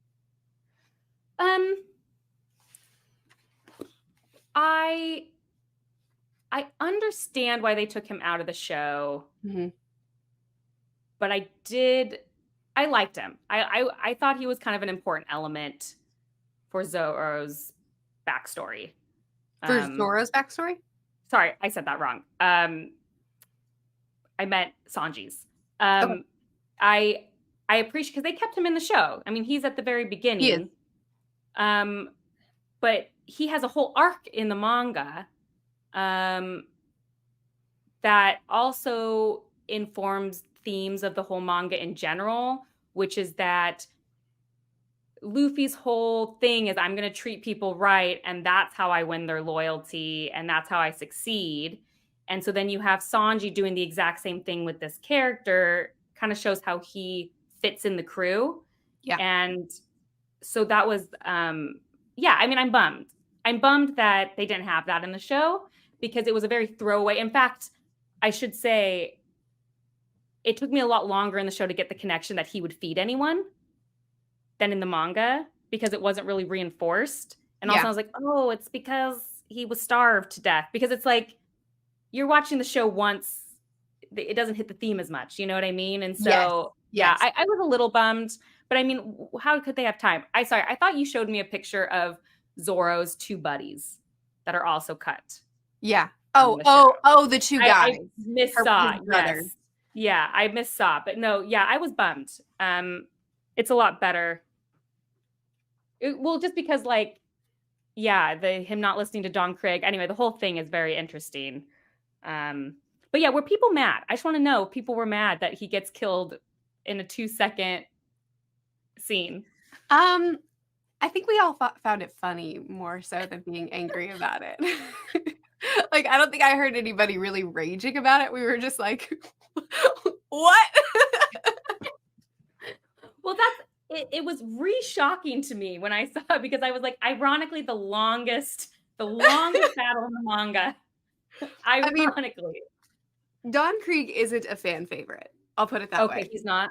I I understand why they took him out of the show, Mhm. but I liked him. I thought he was kind of an important element for Zoro's backstory. For Um, Zoro's backstory? sorry, I said that wrong. I meant Sanji's. Okay. Um, I I appreciate because they kept him in the show. I mean, he's at the very He is. beginning. Um, but he has a whole arc in the manga um, that also informs themes of the whole manga in general, which is that Luffy's whole thing is I'm going to treat people right, and that's how I win their loyalty, and that's how I succeed. And so then you have Sanji doing the exact same thing with this character, kind of shows how he fits in the crew. Yeah. And so that was, yeah, I mean, I'm bummed. I'm bummed that they didn't have that in the show because it was a very throwaway. In fact, I should say it took me a lot longer in the show to get the connection that he would feed anyone than in the manga because it wasn't really reinforced. And also Yeah. I was like, oh, it's because he was starved to death. Because it's like you're watching the show once, it doesn't hit the theme as much. You know what I mean? And Yes. so, yeah, Yes. I was a little bummed. But I mean, how could they have time? I thought you showed me a picture of Zoro's two buddies that are also cut Yeah. from the show. The two I guys. missaw. His brother. Yes. Yeah, I missaw. But no, yeah, I was bummed. It's a lot better. Well, just because like, yeah, him not listening to Don Krieg. Anyway, the whole thing is very interesting. But yeah, were people mad? I just want to know if people were mad that he gets killed in a 2-second scene. I think we all found it funny more so than being angry about it. Like, I don't think I heard anybody really raging about it. We were just like, what? Well, it was re-shocking to me when I saw it because I was like, ironically, the longest battle in the manga. Ironically. Don Krieg isn't a fan favorite. I'll put it that way. Okay, he's not.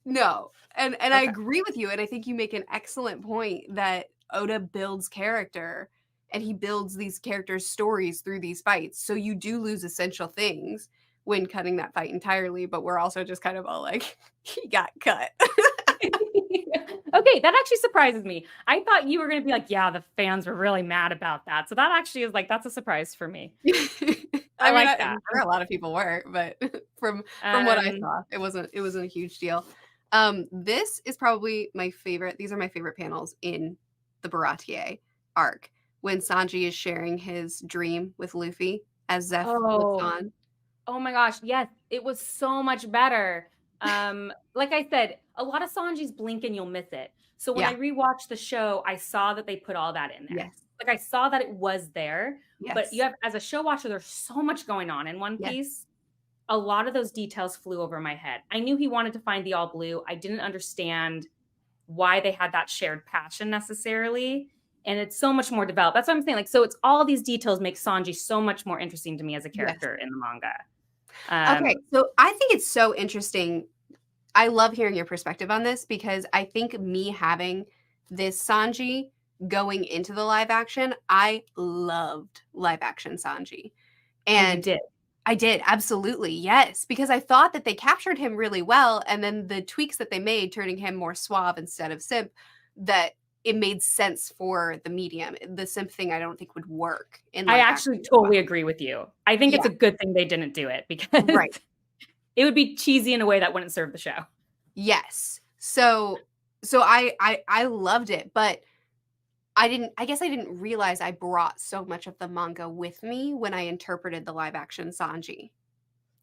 No. And I Okay. agree with you. And I think you make an excellent point that Oda builds character and he builds these characters' stories through these fights. So you do lose essential things when cutting that fight entirely, but we're also just kind of all like, he got cut. Okay, that actually surprises me. I thought you were going to be like, yeah, the fans were really mad about that. So that actually is like, that's a surprise for me. I mean, like that. I'm sure a lot of people were, but from what I saw, it wasn't a huge deal. This is probably my favorite. These are my favorite panels in the Baratier arc when Sanji is sharing his dream with Luffy as Zeph looks on. Oh my gosh, yes, it was so much better. Like I said, a lot of Sanji's blink and you'll miss it. So when I rewatched the show, I saw that they put all that in there. Yes. Like I saw that it was there. Yes. But you have, as a show watcher, there's so much going on in One Piece. Yes. A lot of those details flew over my head. I knew he wanted to find the All Blue. I didn't understand why they had that shared passion necessarily. And it's so much more developed. That's what I'm saying. Like, so it's all these details make Sanji so much more interesting to me as a character in the manga. Okay, so I think it's so interesting. I love hearing your perspective on this because I think me having this Sanji going into the live action, I loved live action Sanji. And you did. I did, absolutely, yes, because I thought that they captured him really well, and then the tweaks that they made, turning him more suave instead of simp, that it made sense for the medium. The simp thing I don't think would work in live I actually totally agree with you. I think it's a good thing they didn't do it because it would be cheesy in a way that wouldn't serve the show. Yes. So I loved it, but I guess I didn't realize I brought so much of the manga with me when I interpreted the live action Sanji.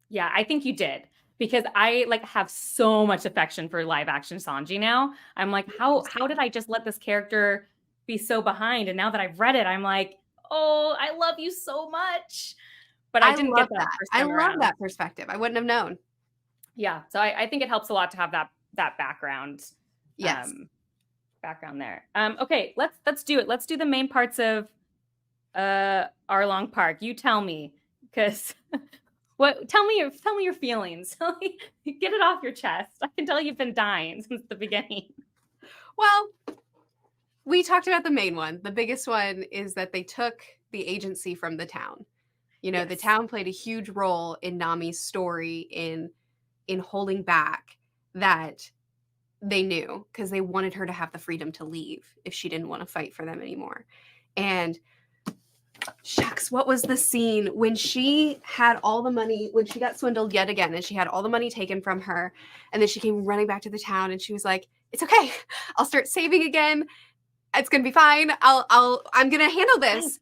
Yeah, I think you did. Because I like have so much affection for live action Sanji now. I'm like, how did I just let this character be so behind? And now that I've read it, I'm like, oh, I love you so much. But I didn't get that. I love that perspective. I wouldn't have known. Yeah. So I think it helps a lot to have that background. Yes. background there. Okay, let's do it. Let's do the main parts of Arlong Park. You tell me, because tell me your feelings. Get it off your chest. I can tell you've been dying since the beginning. Well, we talked about the main one. The biggest one is that they took the agency from the town. You know, the town played a huge role in Nami's story in holding back that they knew, because they wanted her to have the freedom to leave if she didn't want to fight for them anymore. And shucks, what was the scene when she had all the money, when she got swindled yet again, and she had all the money taken from her, and then she came running back to the town, and she was like, "It's okay, I'll start saving again. It's gonna be fine. I'm gonna handle this."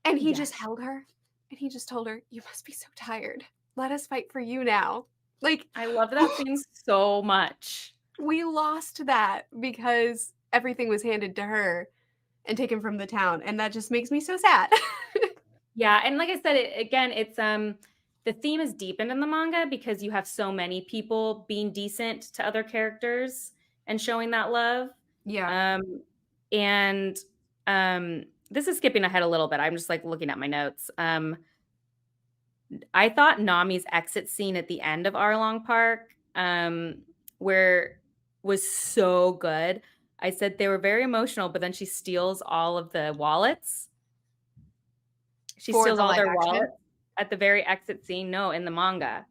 And he just held her, and he just told her, "You must be so tired. Let us fight for you now." Like, I love that scene so much. We lost that because everything was handed to her and taken from the town, and that just makes me so sad. Yeah, and like I said, it's the theme is deepened in the manga because you have so many people being decent to other characters and showing that love. Yeah. And this is skipping ahead a little bit. I'm just like looking at my notes. I thought Nami's exit scene at the end of Arlong Park, where was so good. I said they were very emotional, but then she steals all of the wallets. She steals all their wallets at the very exit scene. No, in the manga.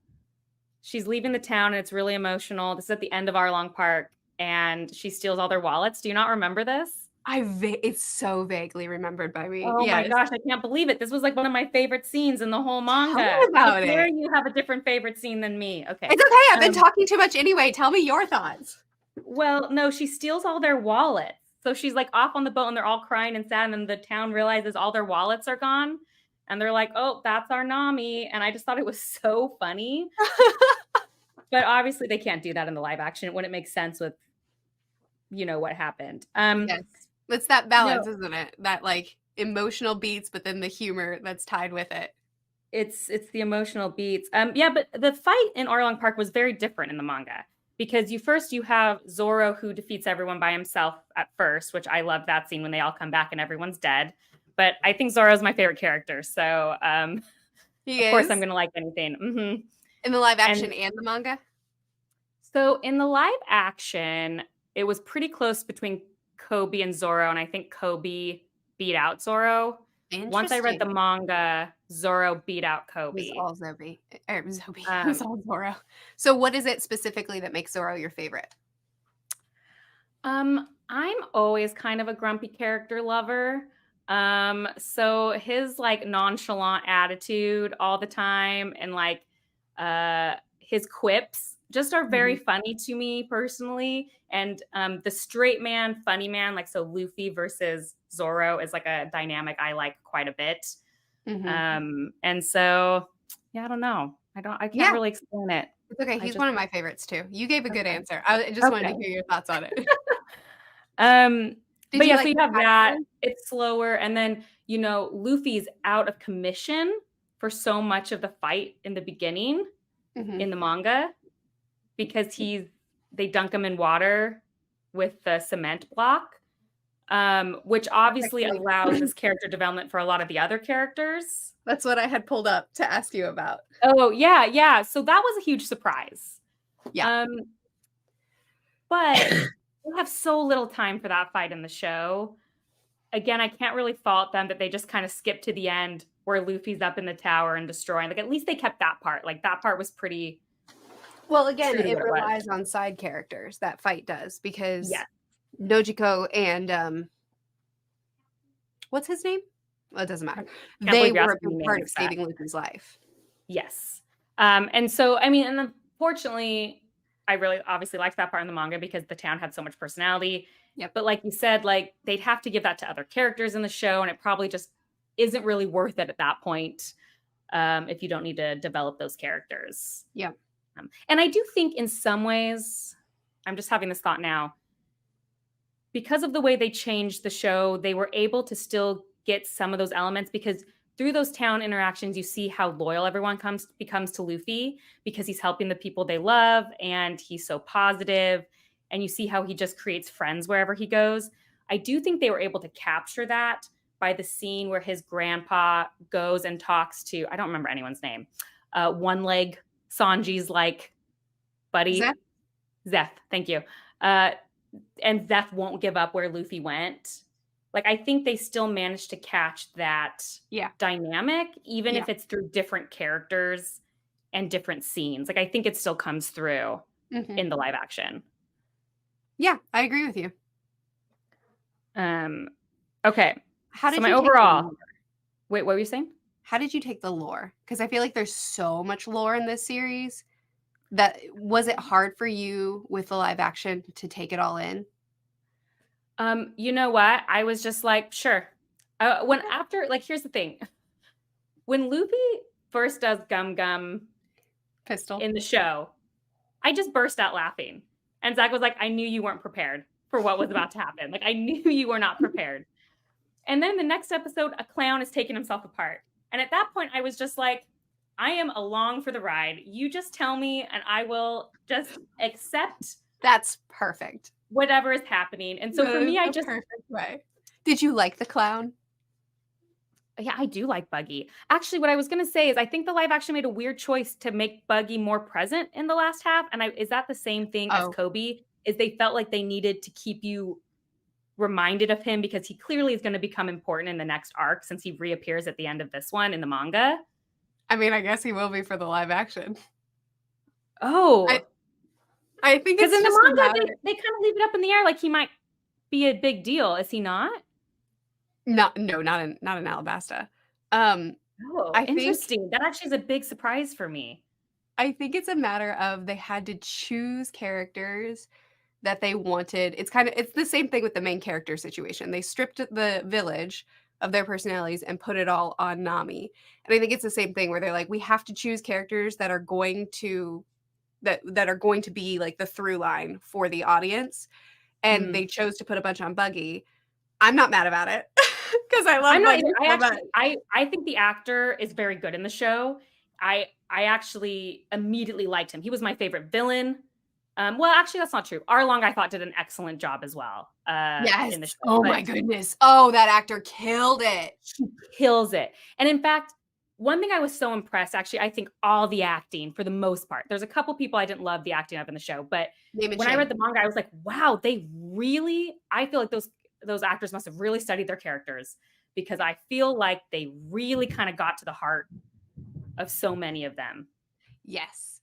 She's leaving the town and it's really emotional. This is at the end of Arlong Park and she steals all their wallets. Do you not remember this? It's so vaguely remembered by me. Oh my gosh, I can't believe it. This was like one of my favorite scenes in the whole manga. Tell me about it. You have a different favorite scene than me. Okay. It's okay. I've been talking too much anyway. Tell me your thoughts. Well, no, she steals all their wallets. So she's like off on the boat and they're all crying and sad. And then the town realizes all their wallets are gone. And they're like, "Oh, that's our Nami." And I just thought it was so funny. But obviously they can't do that in the live action. It wouldn't make sense with, what happened. Yes. It's that balance, isn't it? That like emotional beats, but then the humor that's tied with it. It's the emotional beats. Yeah, but the fight in Arlong Park was very different in the manga because you have Zoro who defeats everyone by himself at first, which I love that scene when they all come back and everyone's dead. But I think Zoro's my favorite character, so of course I'm gonna like anything. Mm-hmm. In the live action and the manga? So in the live action, it was pretty close between Kobe and Zoro, and I think Kobe beat out Zoro. Once I read the manga, Zoro beat out Kobe. It was all Zobi. It was all Zoro. So what is it specifically that makes Zoro your favorite? I'm always kind of a grumpy character lover. So his like nonchalant attitude all the time and like his quips just are very funny to me personally. And the straight man, funny man, like so Luffy versus Zoro is like a dynamic I like quite a bit. And so yeah, I don't know. I can't really explain it. It's okay. He's one of my favorites too. You gave a good answer. I just wanted to hear your thoughts on it. But yeah, so you have that. It's slower. And then, Luffy's out of commission for so much of the fight in the beginning in the manga because they dunk him in water with the cement block, which obviously allows this character development for a lot of the other characters. That's what I had pulled up to ask you about. Oh, yeah. So that was a huge surprise. Yeah. But we have so little time for that fight in the show. Again, I can't really fault them that they just kind of skipped to the end where Luffy's up in the tower and destroying. Like, at least they kept that part. Like, that part was pretty... Well, again, it relies on side characters, that fight does, because Nojiko and... what's his name? Well, it doesn't matter. They were a big part of saving Luffy's life. Yes. And so, I mean, and unfortunately... I really obviously liked that part in the manga because the town had so much personality. Yep. But like you said, like they'd have to give that to other characters in the show, and it probably just isn't really worth it at that point if you don't need to develop those characters. Yeah. And I do think in some ways, I'm just having this thought now, because of the way they changed the show, they were able to still get some of those elements because through those town interactions, you see how loyal everyone becomes to Luffy because he's helping the people they love and he's so positive. and you see how he just creates friends wherever he goes. I do think they were able to capture that by the scene where his grandpa goes and talks to, I don't remember anyone's name, One Leg, Sanji's like buddy. Zeth, thank you. And Zeth won't give up where Luffy went. Like, I think they still managed to catch that dynamic, even if it's through different characters and different scenes. Like, I think it still comes through in the live action. Yeah, I agree with you. Okay. How did so my overall? Wait, what were you saying? How did you take the lore? Because I feel like there's so much lore in this series. That was it hard for you with the live action to take it all in? You know what? I was just like, sure. Here's the thing. When Luffy first does Gum Gum Pistol in the show, I just burst out laughing. And Zach was like, I knew you weren't prepared for what was about to happen. Like, I knew you were not prepared. And then the next episode, a clown is taking himself apart. And at that point, I was just like, I am along for the ride. You just tell me and I will just accept. That's perfect. Whatever is happening. And so for me, I just... perfect way. Did you like the clown? Yeah, I do like Buggy. Actually, what I was going to say is I think the live action made a weird choice to make Buggy more present in the last half. And is that the same thing as Kobe? Is they felt like they needed to keep you reminded of him because he clearly is going to become important in the next arc since he reappears at the end of this one in the manga. I mean, I guess he will be for the live action. Oh. I think it's in the manga, they kind of leave it up in the air like he might be a big deal. Is he not? Not in Alabasta. Interesting. That actually is a big surprise for me. I think it's a matter of they had to choose characters that they wanted. It's the same thing with the main character situation. They stripped the village of their personalities and put it all on Nami. And I think it's the same thing where they're like, we have to choose characters that are going to be like the through line for the audience. And they chose to put a bunch on Buggy. I'm not mad about it because I love Buggy. I think the actor is very good in the show. I actually immediately liked him. He was my favorite villain. Well, actually, that's not true. Arlong, I thought, did an excellent job as well. Yes. In the show. Oh, my goodness. Oh, that actor killed it. He kills it. And in fact, one thing I was so impressed, actually, I think all the acting, for the most part, there's a couple people I didn't love the acting of in the show, but when I read the manga, I was like, wow, I feel like those actors must have really studied their characters because I feel like they really kind of got to the heart of so many of them. Yes.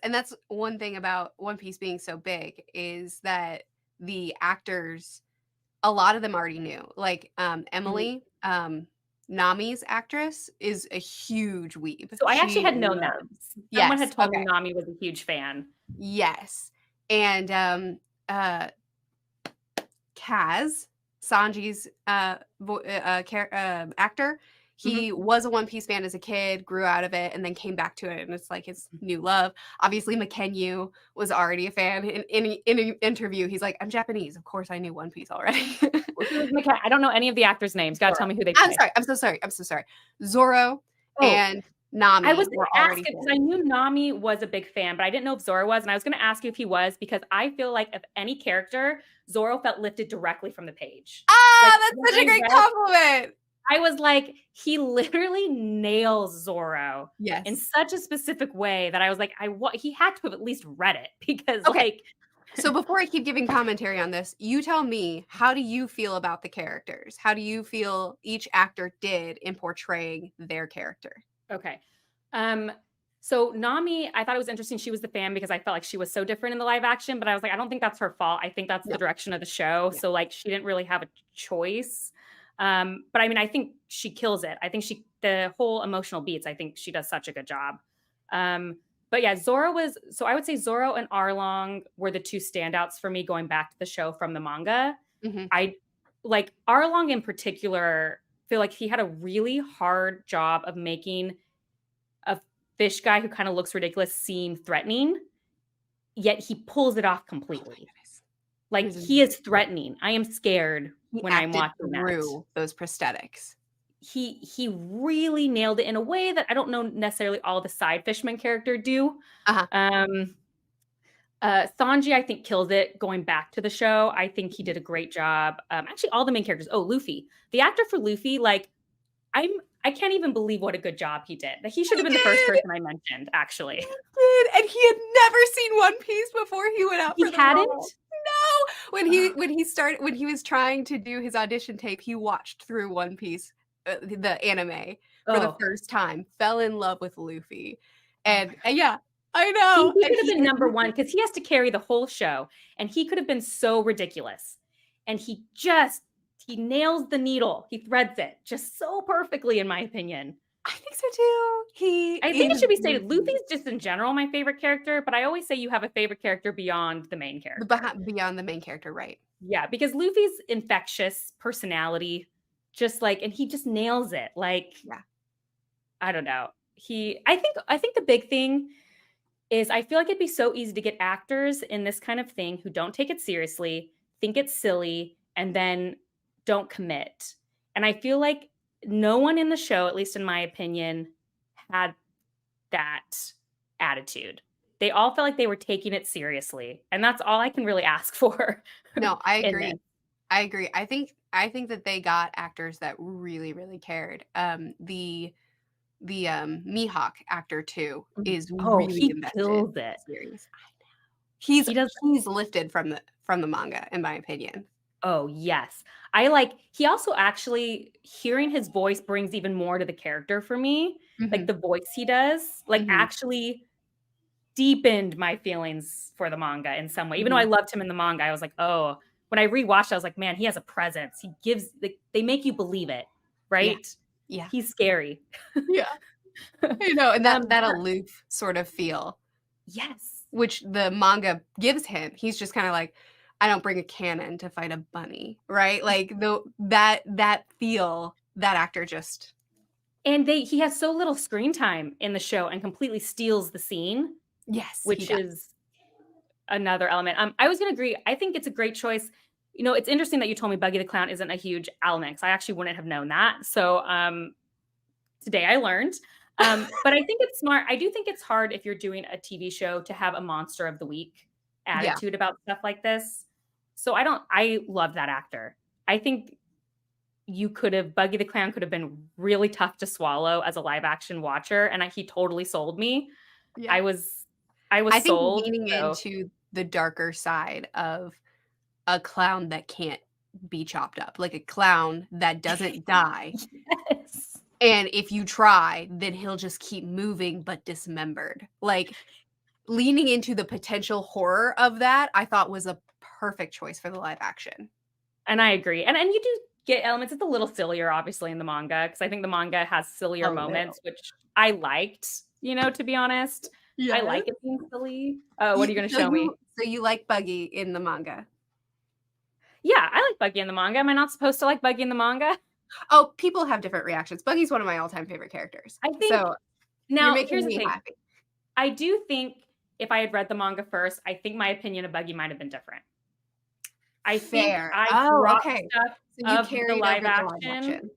And that's one thing about One Piece being so big is that the actors, a lot of them already knew. Like Emily, Nami's actress, is a huge weeb. So I actually had known that. Someone had told me Nami was a huge fan. Yes. And Kaz, Sanji's actor, he was a One Piece fan as a kid, grew out of it, and then came back to it, and it's like his new love. Obviously, Makenyu was already a fan. In an interview, he's like, I'm Japanese. Of course, I knew One Piece already. I don't know any of the actors' names. Gotta tell me who they play. I'm so sorry. Zoro and Nami. I was going to ask it because I knew Nami was a big fan, but I didn't know if Zoro was, and I was going to ask you if he was because I feel like if any character, Zoro felt lifted directly from the page. That's such a great compliment. I was like, he literally nails Zoro in such a specific way that I was like, he had to have at least read it because So before I keep giving commentary on this, you tell me, how do you feel about the characters? How do you feel each actor did in portraying their character? Okay. So Nami, I thought it was interesting. She was the fan because I felt like she was so different in the live action, but I was like, I don't think that's her fault. I think that's the direction of the show. So like, she didn't really have a choice. But I mean, I think she kills it. I think the whole emotional beats, I think she does such a good job. But yeah, I would say Zoro and Arlong were the two standouts for me going back to the show from the manga. I like Arlong in particular, feel like he had a really hard job of making a fish guy who kind of looks ridiculous seem threatening, yet he pulls it off completely. Like he is threatening. I am scared when I'm watching through those prosthetics. He really nailed it in a way that I don't know necessarily all the side fisherman character do. Sanji, I think, kills it going back to the show. I think he did a great job. Actually, all the main characters. Oh, Luffy. The actor for Luffy, like, I can't even believe what a good job he did. Like, he should have He been the first did. person I mentioned, actually. And he had never seen One Piece before he went out He for the hadn't? role. No, when he was trying to do his audition tape, he watched through One Piece, the anime for the Oh, first time, fell in love with Luffy, oh my and God. yeah, I He know. And could have been number one because he has to carry the whole show, and he could have been so ridiculous. And he nails the needle. He threads it just so perfectly, in my opinion. I think so too. He I think it is should be stated, Luffy's just in general my favorite character, but I always say you have a favorite character beyond the main character. beyond the main character, right? Yeah, because Luffy's infectious personality, just like, and he just nails it. Like, Yeah. I don't know. I think the big thing is I feel like it'd be so easy to get actors in this kind of thing who don't take it seriously, think it's silly, and then don't commit. And I feel like no one in the show, at least in my opinion, had that attitude. They all felt like they were taking it seriously. And that's all I can really ask for. No, I in this. agree. I agree. I think that they got actors that really, really cared. The Mihawk actor too is Oh, really he invested in kills the it. series. He does. He's lifted from the manga, in my opinion. Oh, yes. He also actually, hearing his voice brings even more to the character for me. Like, Mhm, the voice he does, like, mhm, actually deepened my feelings for the manga in some way. Even though I mhm. loved him in the manga, I was like, oh, when I rewatched, I was like, man, he has a presence. He gives, like, they make you believe it, Yeah, right? yeah, He's scary. yeah. I know, and that But aloof sort of feel, yes. which the manga gives him. He's just kinda like, "I don't bring a cannon to fight a bunny," right? Like, that feel, that actor just And he has so little screen time in the show and completely steals the scene, yes, he which does. is another element. I was gonna agree. I think it's a great choice. You know, it's interesting that you told me Buggy the Clown isn't a huge element because I actually wouldn't have known that. So today I learned. But I think it's smart. I do think it's hard if you're doing a TV show to have a monster of the week Yeah, attitude about stuff like this. So I love that actor. I think Buggy the Clown could have been really tough to swallow as a live action watcher. And he totally sold me. yeah. I was, I was I think sold. leaning So into the darker side of a clown that can't be chopped up, like a clown that doesn't die, yes. and if you try, then he'll just keep moving but dismembered. Like, leaning into the potential horror of that, I thought was a perfect choice for the live action. And I agree. And you do get elements. It's a little sillier, obviously, in the manga, because I think the manga has sillier A little. moments, which I liked, to be honest. I Yes. like it being silly. Oh, what are you gonna show me? So you like Buggy in the manga? Yeah, I like Buggy in the manga. Am I not supposed to like Buggy in the manga? Oh, people have different reactions. Buggy's one of my all-time favorite characters. I think So, you're now here's making the me thing. happy. I do think if I had read the manga first, I think my opinion of Buggy might have been different. I think Fair. I Oh, brought okay. stuff So you of the carried live over the live action action.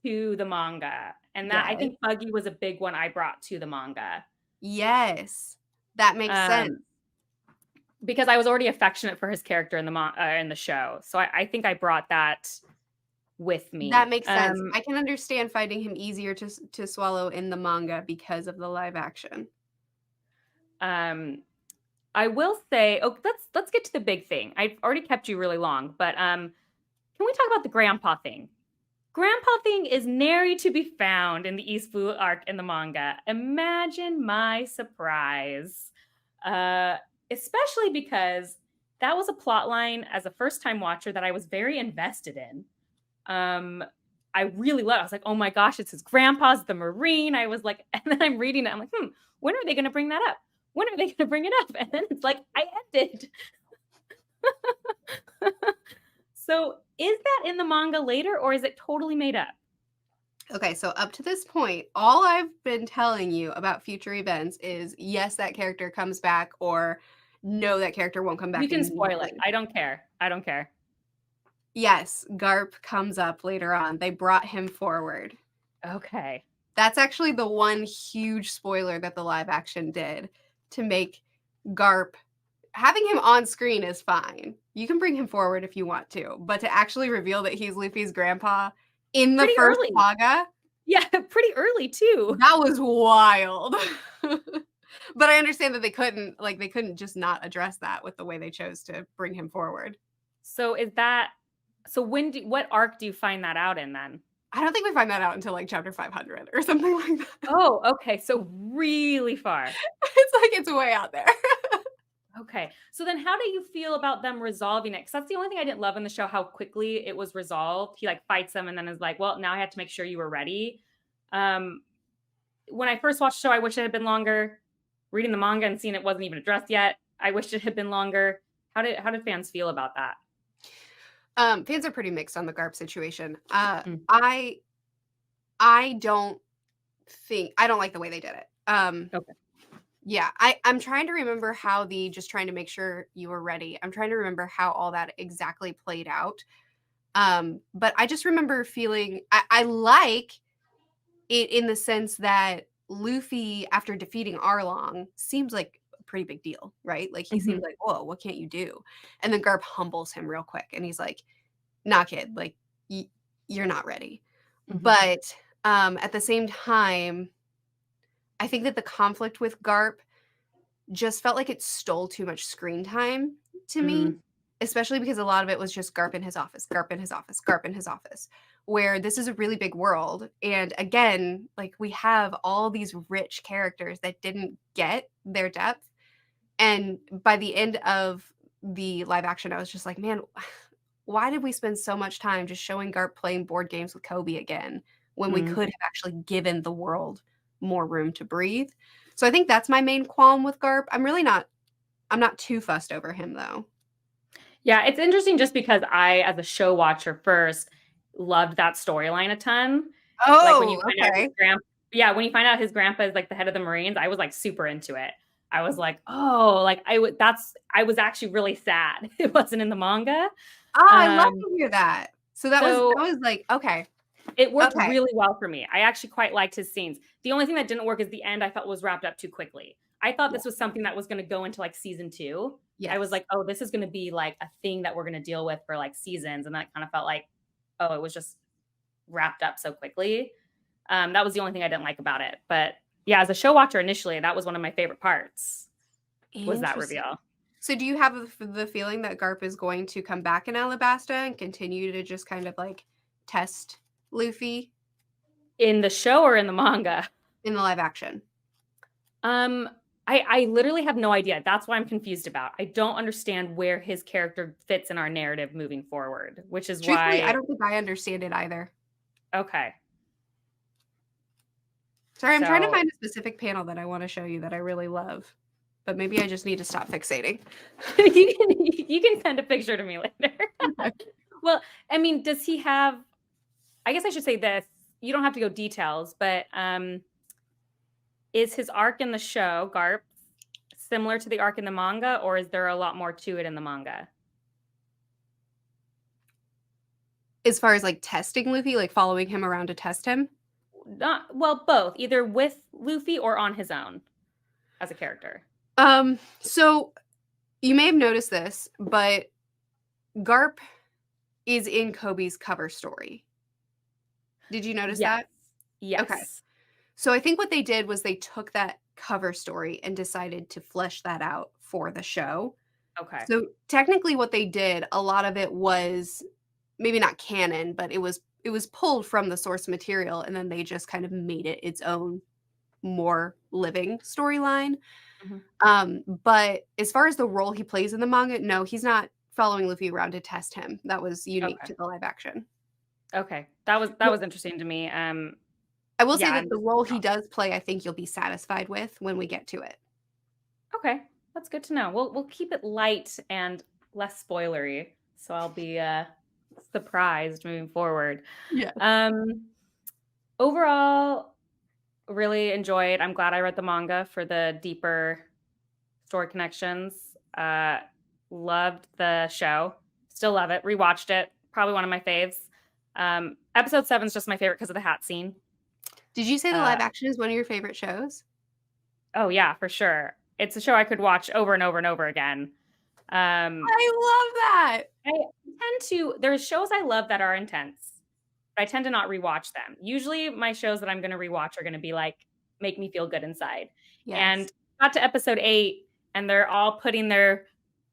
to the manga. And that I Yes. think Buggy was a big one I brought to the manga. Yes. That makes sense. Um, because I was already affectionate for his character in the show. So I think I brought that with That me. makes sense. I can understand finding him easier to swallow in the manga because of the live action. Um, I will say, oh, let's get to the big thing. I've already kept you really long, but can we talk about the grandpa thing? Grandpa thing is nary to be found in the East Blue arc in the manga. Imagine my surprise. Uh, Especially because that was a plot line as a first time watcher that I was very invested in. I really loved it. I was like, oh my gosh, it's his grandpa's the Marine. I was like, and then I'm reading it. I'm like, when are they going to bring that up? When are they going to bring it up? And then it's like, I ended. So is that in the manga later or is it totally made up? Okay, so up to this point, all I've been telling you about future events is yes, that character comes back, or no, that character won't come You back can spoil it. immediately. I don't care. I don't care. Yes, Garp comes up later on. They brought him forward. Okay. That's actually the one huge spoiler that the live action did to make Garp having him on screen is fine. You can bring him forward if you want to, but to actually reveal that he's Luffy's grandpa in the Pretty first early. saga, Yeah, pretty early too. that was wild. But I understand that they couldn't just not address that with the way they chose to bring him forward. So what arc do you find that out in then? I don't think we find that out until like chapter 500 or something like that. Oh, okay. So really far. It's like it's way out there. Okay. So then how do you feel about them resolving it? Because that's the only thing I didn't love in the show, how quickly it was resolved. He like fights them and then is like, well, now I have to make sure you were ready. When I first watched the show, I wish it had been longer. Reading the manga and seeing it wasn't even addressed yet, I wished it had been longer. How did fans feel about that? Fans are pretty mixed on the Garp situation. Mm. I don't like the way they did it. Okay. Yeah, I'm trying to remember how just trying to make sure you were ready. I'm trying to remember how all that exactly played out. But I just remember feeling I like it in the sense that Luffy, after defeating Arlong, seems like a pretty big deal, right? Like he seems like, whoa, what can't you do? And then Garp humbles him real quick, and he's like, "Nah, kid, like you're not ready." But at the same time, I think that the conflict with Garp just felt like it stole too much screen time to me, especially because a lot of it was just Garp in his office, Garp in his office, Garp in his office, where this is a really big world. And again, like we have all these rich characters that didn't get their depth. And by the end of the live action, I was just like, man, why did we spend so much time just showing Garp playing board games with Kobe again when we could have actually given the world more room to breathe? So I think that's my main qualm with Garp. I'm not too fussed over him though. Yeah, it's interesting just because I, as a show watcher first, loved that storyline a ton. Like when you find out his when you find out his grandpa is like the head of the Marines, I was like super into it. I was like, oh, like I was actually really sad it wasn't in the manga. Oh, I love to hear that. So that was like, okay. It worked really well for me. I actually quite liked his scenes. The only thing that didn't work is the end I felt was wrapped up too quickly. I thought this was something that was going to go into like season 2. Yes. I was like, oh, this is going to be like a thing that we're going to deal with for like seasons. And that kind of felt like, oh, it was just wrapped up so quickly. That was the only thing I didn't like about it. But yeah, as a show watcher initially, that was one of my favorite parts, was that reveal. So do you have the feeling that Garp is going to come back in Alabasta and continue to just kind of like test Luffy? In the show or in the manga? In the live action. I literally have no idea. That's what I'm confused about. I don't understand where his character fits in our narrative moving forward, which is Truthfully, why I don't think I understand it either. Okay. Sorry, I'm trying to find a specific panel that I want to show you that I really love, but maybe I just need to stop fixating. you can send a picture to me later. Well, I mean, does he have, I guess I should say this, you don't have to go details, but is his arc in the show, Garp, similar to the arc in the manga, or is there a lot more to it in the manga? As far as like testing Luffy, like following him around to test him? Well, both, either with Luffy or on his own as a character. So you may have noticed this, but Garp is in Kobe's cover story. Did you notice that? Yes. Okay. So I think what they did was they took that cover story and decided to flesh that out for the show. Okay. So technically what they did, a lot of it was maybe not canon, but it was pulled from the source material, and then they just kind of made it its own more living storyline. But as far as the role he plays in the manga, no, he's not following Luffy around to test him. That was unique to the live action. Okay. That was interesting to me. I will say that the role he does play, I think you'll be satisfied with when we get to it. Okay. That's good to know. We'll keep it light and less spoilery, so I'll be surprised moving forward. Yeah. Overall, really enjoyed. I'm glad I read the manga for the deeper story connections. Loved the show. Still love it. Rewatched it. Probably one of my faves. Episode 7 is just my favorite because of the hat scene. Did you say the live action is one of your favorite shows? Oh yeah, for sure. It's a show I could watch over and over and over again. I love that. tend to, there's shows I love that are intense, but I tend to not rewatch them. Usually my shows that I'm going to rewatch are going to be like, make me feel good inside. Yes. And got to episode 8 and they're all putting their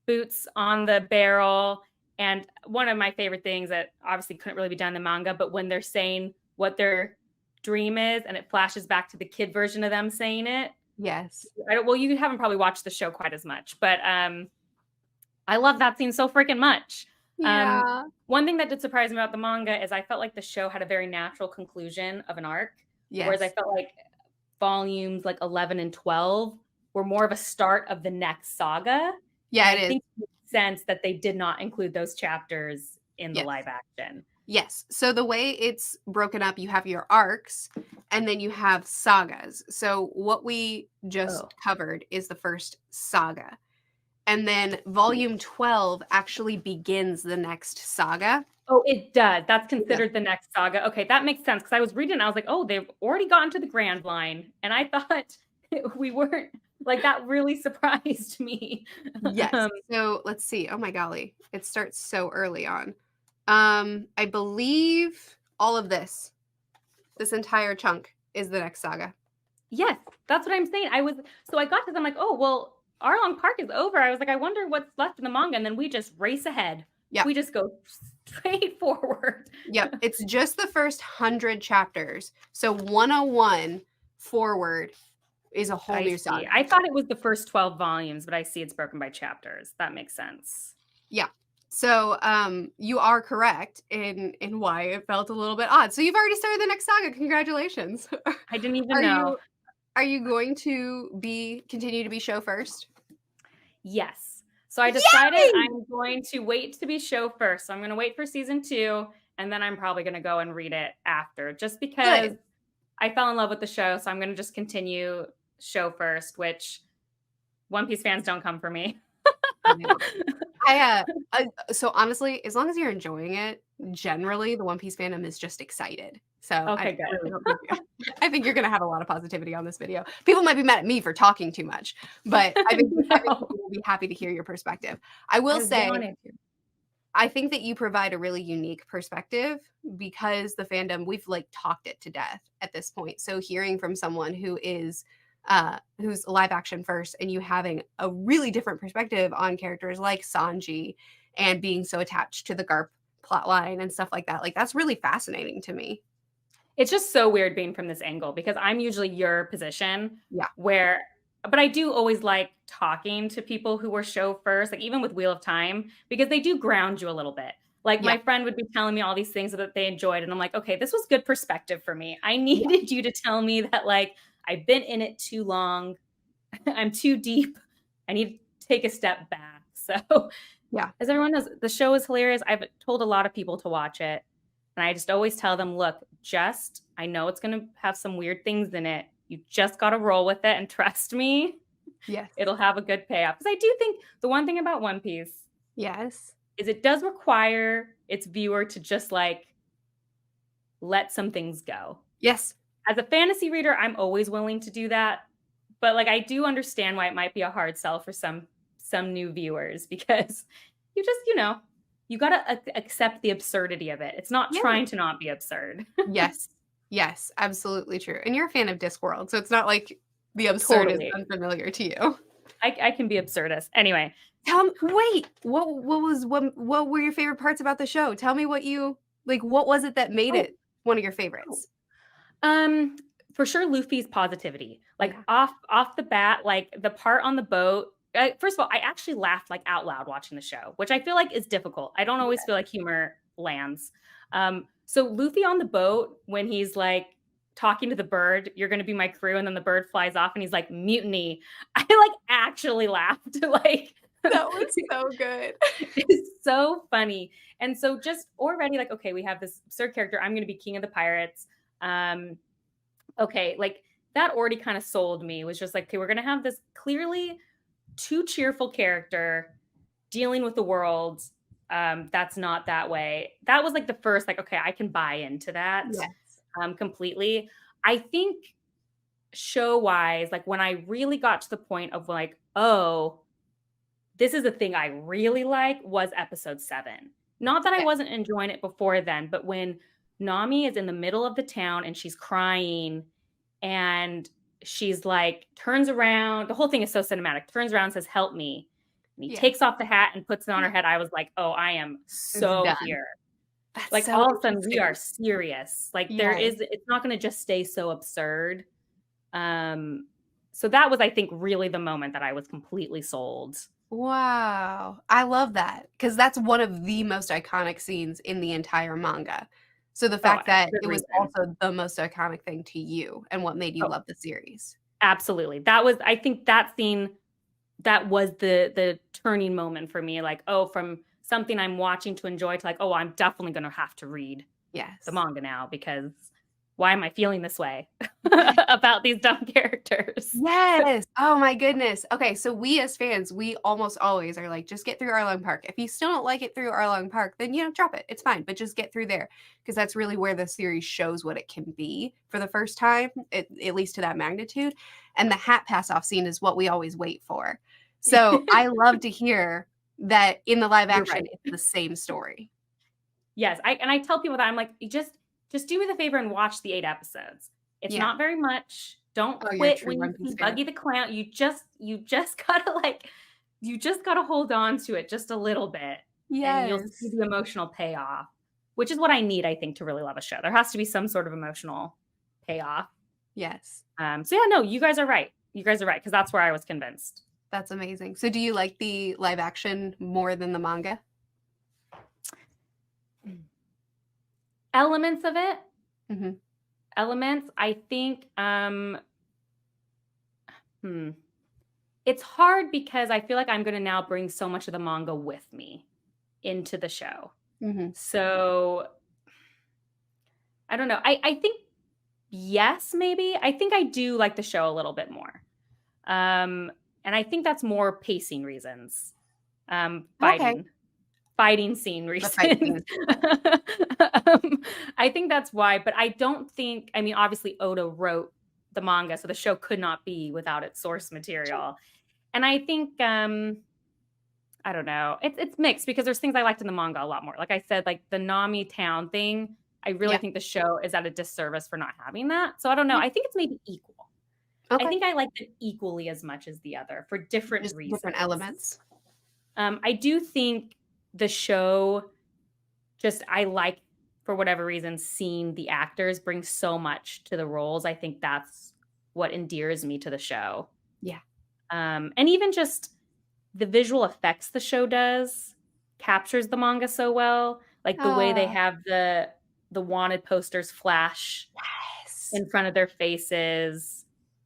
boots on the barrel. And one of my favorite things that obviously couldn't really be done in the manga, but when they're saying what their dream is and it flashes back to the kid version of them saying it. Yes. Well, you haven't probably watched the show quite as much, but I love that scene so freaking much. Yeah. One thing that did surprise me about the manga is I felt like the show had a very natural conclusion of an arc. Yes. Whereas I felt like volumes like 11 and 12 were more of a start of the next saga. Yeah, and it I think is. it makes sense that they did not include those chapters in the Yes. live action. Yes. So the way it's broken up, you have your arcs and then you have sagas. So what we just covered is the first saga. And then volume 12 actually begins the next saga. Oh, it does. That's considered the next saga. Okay, that makes sense. Because I was reading, I was like, oh, they've already gotten to the Grand Line. And I thought we weren't, like, that really surprised me. Yes. So let's see. Oh my golly. It starts so early on. I believe all of this entire chunk is the next saga. Yes, that's what I'm saying. I got to them like, oh, well, Arlong Park is over. I was like, I wonder what's left in the manga. And then we just race ahead. Yeah. We just go straight forward. Yep. It's just the first 100 chapters. So 101 forward is a whole new saga. I thought it was the first 12 volumes, but I see it's broken by chapters. That makes sense. Yeah. So you are correct in why it felt a little bit odd. So you've already started the next saga. Congratulations. I didn't even know. Are you going to continue to be show first? Yes. So I decided I'm going to wait to be show first. So I'm going to wait for season 2, and then I'm probably going to go and read it after, just because I fell in love with the show. So I'm going to just continue show first, which One Piece fans don't come for me. So honestly, as long as you're enjoying it, generally the One Piece fandom is just excited. So okay, good. I think you're going to have a lot of positivity on this video. People might be mad at me for talking too much, but I think people will be happy to hear your perspective. I will say, I think that you provide a really unique perspective because the fandom, we've like talked it to death at this point. So hearing from someone who's live action first and you having a really different perspective on characters like Sanji and being so attached to the Garp plotline and stuff like that, like that's really fascinating to me. It's just so weird being from this angle because I'm usually your position. Yeah. But I do always like talking to people who were show first, like even with Wheel of Time, because they do ground you a little bit. Like my friend would be telling me all these things that they enjoyed. And I'm like, okay, this was good perspective for me. I needed you to tell me that like, I've been in it too long. I'm too deep. I need to take a step back. So yeah, as everyone knows, the show is hilarious. I've told a lot of people to watch it. And I just always tell them, look, I know it's going to have some weird things in it. You just got to roll with it and trust me. Yes. It'll have a good payoff. Because I do think the one thing about One Piece is it does require its viewer to just like let some things go. Yes. As a fantasy reader, I'm always willing to do that. But like I do understand why it might be a hard sell for some new viewers because you just, you got to accept the absurdity of it. It's not trying to not be absurd. Yes, absolutely true. And you're a fan of Discworld, so it's not like the absurd is unfamiliar to you. I can be absurdist. Anyway, wait, what were your favorite parts about the show? Tell me what was it that made it one of your favorites? For sure, Luffy's positivity. Like off the bat, like the part on the boat. First of all, I actually laughed like out loud watching the show, which I feel like is difficult. I don't always feel like humor lands. So Luffy on the boat when he's like talking to the bird, you're going to be my crew, and then the bird flies off and he's like mutiny. I like actually laughed. Like that was so good. It's so funny. And so just already like, okay, we have this absurd character. I'm going to be king of the pirates. Okay, like that already kind of sold me. It was just like, okay, we're going to have this clearly too cheerful character dealing with the world that's not that way. That was like the first, like, okay, I can buy into that completely. I think show-wise, like when I really got to the point of like, oh, this is the thing I really like, was episode 7. Not that I Yeah. wasn't enjoying it before then, but when Nami is in the middle of the town and she's crying and she's like, turns around, the whole thing is so cinematic, turns around and says, help me. And he Yeah. takes off the hat and puts it on her head. I was like, oh, I am so done. here. That's Like so all of a sudden we interesting. are serious. Like Yes. it's not going to just stay so absurd. So that was, I think, really the moment that I was completely sold. Wow. I love that because that's one of the most iconic scenes in the entire manga. So the fact that Good it was reason. also the most iconic thing to you and what made you Oh, love the series. absolutely. That was, I think that scene, that was the turning moment for me. Like, oh, from something I'm watching to enjoy to like, oh, I'm definitely going to have to read Yes. the manga now, because why am I feeling this way about these dumb characters? Yes. Oh my goodness. Okay, so we as fans, we almost always are like, just get through Arlong Park. If you still don't like it through Arlong Park, then drop it. It's fine, but just get through there because that's really where the series shows what it can be for the first time, at least to that magnitude. And the hat pass off scene is what we always wait for. So I love to hear that in the live action, right. it's the same story. Yes, I tell people that I'm like, just do me the favor and watch the 8 episodes. It's Yeah. not very much. Don't Oh, you're a quit true when you One Piece see fan. Buggy the Clown. You just gotta like, you just gotta hold on to it just a little bit, and you'll see Yes. the emotional payoff, which is what I need, I think, to really love a show. There has to be some sort of emotional payoff. Yes. So yeah, no, you guys are right. You guys are right, because that's where I was convinced. That's amazing. So do you like the live action more than the manga? Elements of it. Mm-hmm. Elements, I think, it's hard because I feel like I'm going to now bring so much of the manga with me into the show. Mm-hmm. So I don't know. I think yes, maybe. I think I do like the show a little bit more. And I think that's more pacing reasons. Okay. Fighting scene The fight reasons. scene. I think that's why, but I don't think, I mean, obviously Oda wrote the manga, so the show could not be without its source material. And I think, I don't know, it's mixed because there's things I liked in the manga a lot more. Like I said, like the Nami town thing, I really think the show is at a disservice for not having that. So I don't know. I think it's maybe equal. Okay. I think I liked it equally as much as the other for different reasons. Different elements. I do think the show, just I like, for whatever reason, seeing the actors bring so much to the roles. I think that's what endears me to the show. Yeah. And even just the visual effects the show does captures the manga so well. Like the way they have the wanted posters flash in front of their faces.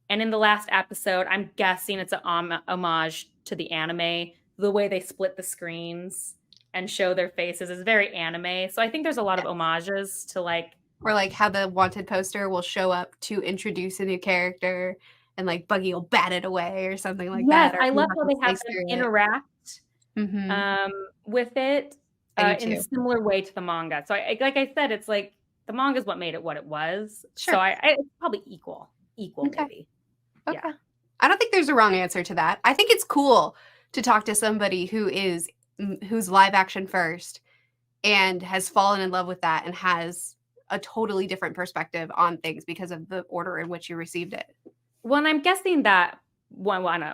And in the last episode, I'm guessing it's an homage to the anime. The way they split the screens and show their faces is very anime. So I think there's a lot of homages to like... Or like how the wanted poster will show up to introduce a new character and like Buggy will bat it away or something like that. Yes, I love how they have them interact with it in a similar way to the manga. So like I said, it's like the manga is what made it what it was. Sure. So it's probably equal maybe. Okay. Yeah. I don't think there's a wrong answer to that. I think it's cool to talk to somebody who's live action first and has fallen in love with that and has a totally different perspective on things because of the order in which you received it. Well, and I'm guessing that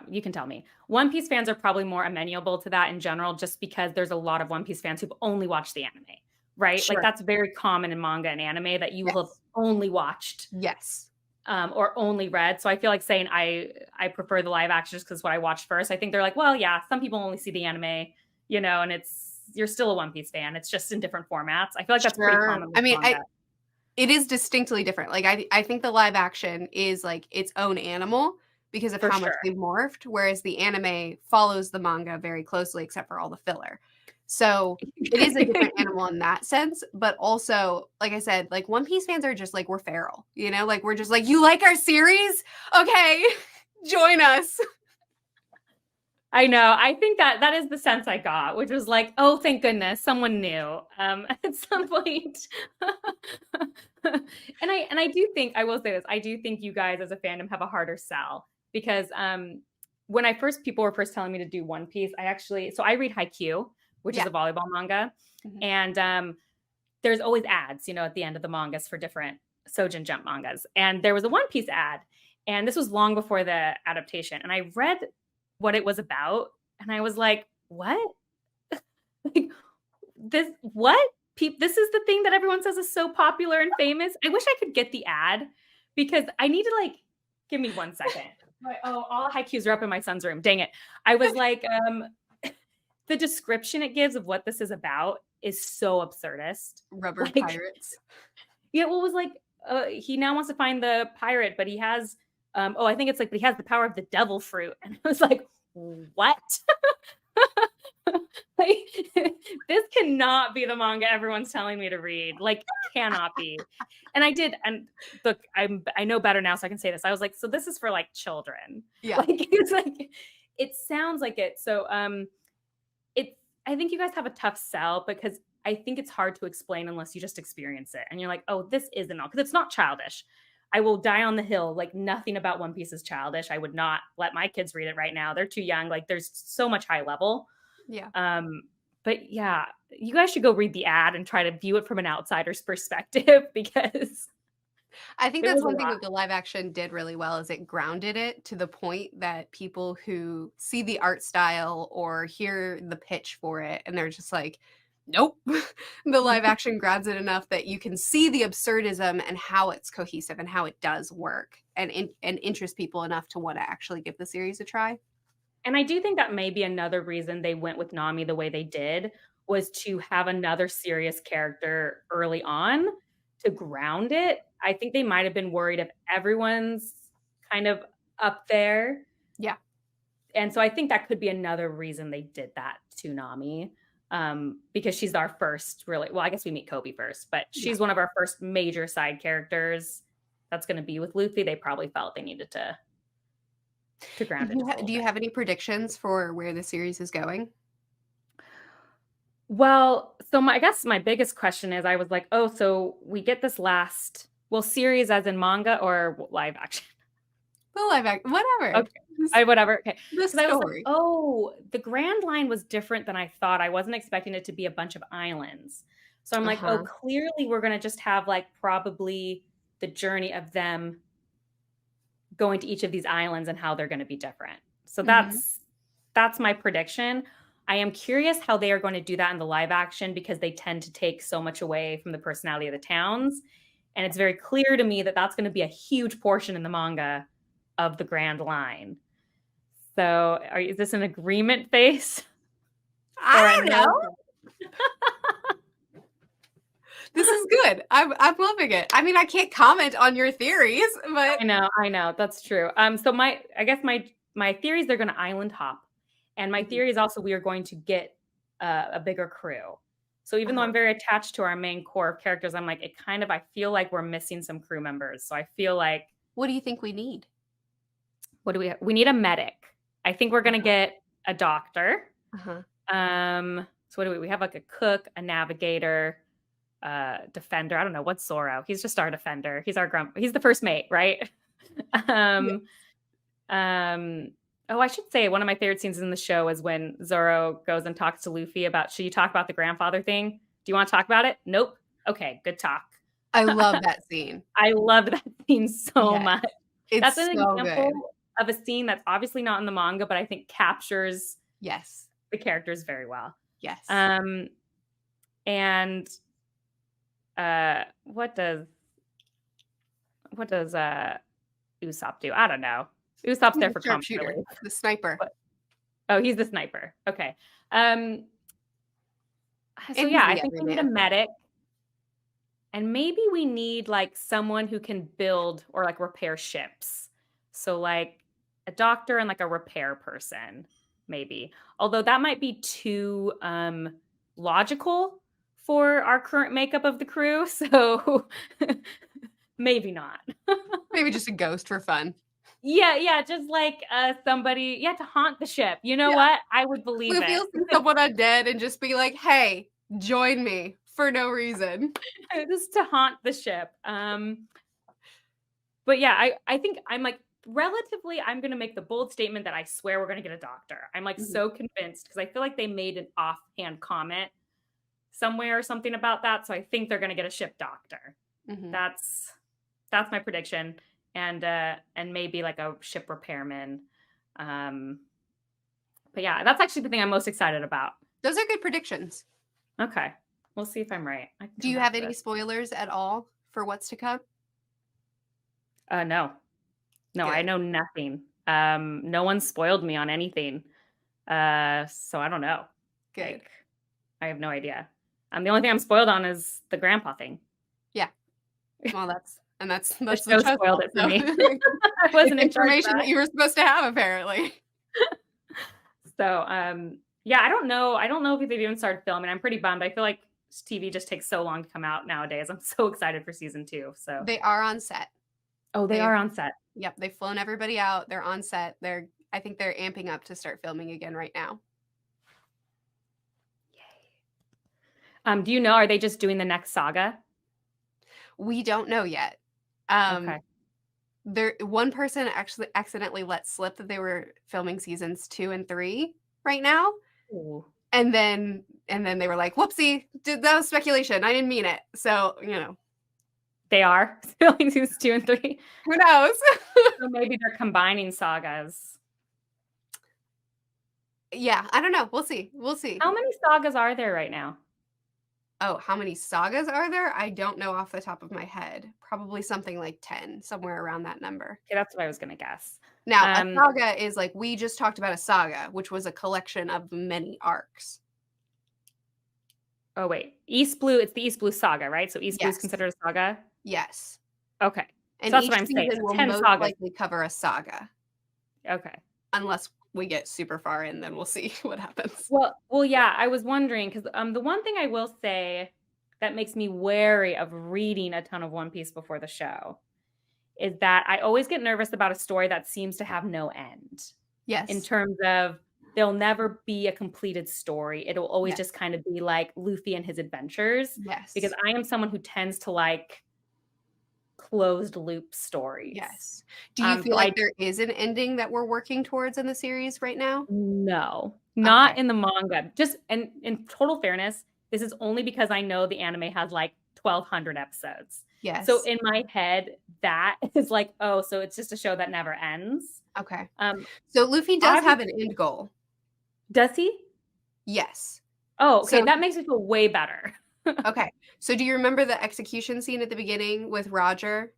you can tell me. One Piece fans are probably more amenable to that in general, just because there's a lot of One Piece fans who've only watched the anime, right? Sure. Like that's very common in manga and anime that you will have only watched. Yes. Or only read. So I feel like saying I prefer the live action just because what I watched first. I think they're like, well, yeah, some people only see the anime, and you're still a One Piece fan. It's just in different formats. I feel like that's pretty common. I mean, it is distinctly different. Like I think the live action is like its own animal because of how much they've morphed, whereas the anime follows the manga very closely, except for all the filler. So it is a different animal in that sense, but also, like I said, like One Piece fans are just like, we're feral, like we're just like, you like our series? Okay, join us. I know. I think that is the sense I got, which was like, oh, thank goodness, someone new at some point. And I do think, I will say this, I do think you guys as a fandom have a harder sell because when people were first telling me to do One Piece, I read Haikyuu, which is a volleyball manga. Mhm. And there's always ads, at the end of the mangas for different Sojin Jump mangas. And there was a One Piece ad. And this was long before the adaptation. And I read what it was about. And I was like, what? Like, what? This is the thing that everyone says is so popular and famous. I wish I could get the ad because I need to give me 1 second. All Haikyuus are up in my son's room. Dang it. I was like, the description it gives of what this is about is so absurdist. Rubber pirates. Yeah, well, it was like, he now wants to find the pirate, but he has, I think it's but he has the power of the devil fruit. And I was like, what? This cannot be the manga everyone's telling me to read. Cannot be. And I did. And look, I know better now, so I can say this. I was like, so this is for children. Yeah. It's it sounds like it. So I think you guys have a tough sell because I think it's hard to explain unless you just experience it. And you're like, oh, this isn't all, because it's not childish. I will die on the hill. Nothing about One Piece is childish. I would not let my kids read it right now. They're too young. There's so much high level. Yeah. But yeah, you guys should go read the ad and try to view it from an outsider's perspective because I think that's one thing that the live action did really well is it grounded it to the point that people who see the art style or hear the pitch for it and they're just like, nope. The live action grabs it enough that you can see the absurdism and how it's cohesive and how it does work and interest people enough to want to actually give the series a try. And I do think that may be another reason they went with Nami the way they did was to have another serious character early on to ground it. I think they might have been worried if everyone's kind of up there. Yeah. And so I think that could be another reason they did that to Nami. Because she's our first I guess we meet Kobe first, but she's one of our first major side characters that's going to be with Luffy. They probably felt they needed to ground it. Do you have any predictions for where the series is going? Well, so I guess my biggest question is I was like, oh, so we get this series as in manga or live action? The live action, whatever. Okay. Whatever. Okay. The story. I was like, oh, the Grand Line was different than I thought. I wasn't expecting it to be a bunch of islands. So I'm like, oh, clearly we're going to just have probably the journey of them going to each of these islands and how they're going to be different. So that's my prediction. I am curious how they are going to do that in the live action because they tend to take so much away from the personality of the towns. And it's very clear to me that that's going to be a huge portion in the manga of the Grand Line. So is this an agreement face? I don't know. This is good. I'm loving it. I mean, I can't comment on your theories, but I know. That's true. So my theory is they're going to island hop. And my theory is also we are going to get a bigger crew. So even though I'm very attached to our main core of characters, I'm like, I feel like we're missing some crew members. So I feel like. What do you think we need? What do we have? We need a medic. I think we're going to get a doctor. So what do we have? A cook, a navigator, defender. I don't know. What's Zoro? He's just our defender. He's our grump. He's the first mate, right? Oh, I should say one of my favorite scenes in the show is when Zoro goes and talks to Luffy about, should you talk about the grandfather thing? Do you want to talk about it? Nope. Okay, good talk. I love that scene. I love that scene so much. That's an example of a scene that's obviously not in the manga, but I think captures the characters very well. Yes. And what does Usopp do? I don't know. Usopp's there for sharpshooter, the sniper. Oh, he's the sniper. Okay. So yeah, I think we need a medic. And maybe we need someone who can build or repair ships. So a doctor and a repair person, maybe. Although that might be too logical for our current makeup of the crew. So maybe not. Maybe just a ghost for fun. Yeah, just somebody, to haunt the ship. You know what? I would believe it. We'll see someone undead and just be like, hey, join me for no reason. Just to haunt the ship. But yeah, I think I'm relatively, I'm going to make the bold statement that I swear we're going to get a doctor. I'm like so convinced because I feel like they made an offhand comment somewhere or something about that. So I think they're going to get a ship doctor. That's my prediction. And maybe like a ship repairman. But yeah, that's actually the thing I'm most excited about. Those are good predictions. Okay. We'll see if I'm right. Do you have any spoilers at all for what's to come? No. No, Good. I know nothing. No one spoiled me on anything. So I don't know. Good. Like, I have no idea. The only thing I'm spoiled on is the grandpa thing. Yeah. Well, that's the show spoiled it for me. I wasn't information that you were supposed to have, apparently. So, yeah, I don't know. I don't know if they've even started filming. I'm pretty bummed. I feel like TV just takes so long to come out nowadays. I'm so excited for season 2. So they are on set. Oh, they are on set. Yep, they've flown everybody out. They're on set. I think they're amping up to start filming again right now. Yay. Do you know, are they just doing the next saga? We don't know yet. Okay. One person actually accidentally let slip that they were filming seasons 2 and 3 right now. Ooh. And then they were like, whoopsie, that was speculation. I didn't mean it. So, they are filming seasons 2 and 3. Who knows? So maybe they're combining sagas. Yeah, I don't know. We'll see. How many sagas are there right now? Oh, how many sagas are there? I don't know off the top of my head. Probably something like 10, somewhere around that number. Okay, that's what I was going to guess. Now, a saga is like, we just talked about a saga, which was a collection of many arcs. Oh, wait. East Blue, it's the East Blue saga, right? So East Blue is considered a saga? Yes. Okay. And so that's what I'm saying. Will 10 most sagas. Likely cover a saga. Okay. Unless we get super far in, then we'll see what happens. Well, yeah, I was wondering because the one thing I will say that makes me wary of reading a ton of One Piece before the show is that I always get nervous about a story that seems to have no end. Yes. In terms of there'll never be a completed story. It'll always just kind of be like Luffy and his adventures. Yes. Because I am someone who tends to like closed loop stories. Yes. Do you feel like there is an ending that we're working towards in the series right now? No, not in the manga. Just, and in total fairness, this is only because I know the anime has like 1,200 episodes. Yes. So in my head, that is like, oh, so it's just a show that never ends. Okay. So Luffy does have an end goal. Does he? Yes. Oh, okay. So, that makes me feel way better. Okay. So do you remember the execution scene at the beginning with Roger?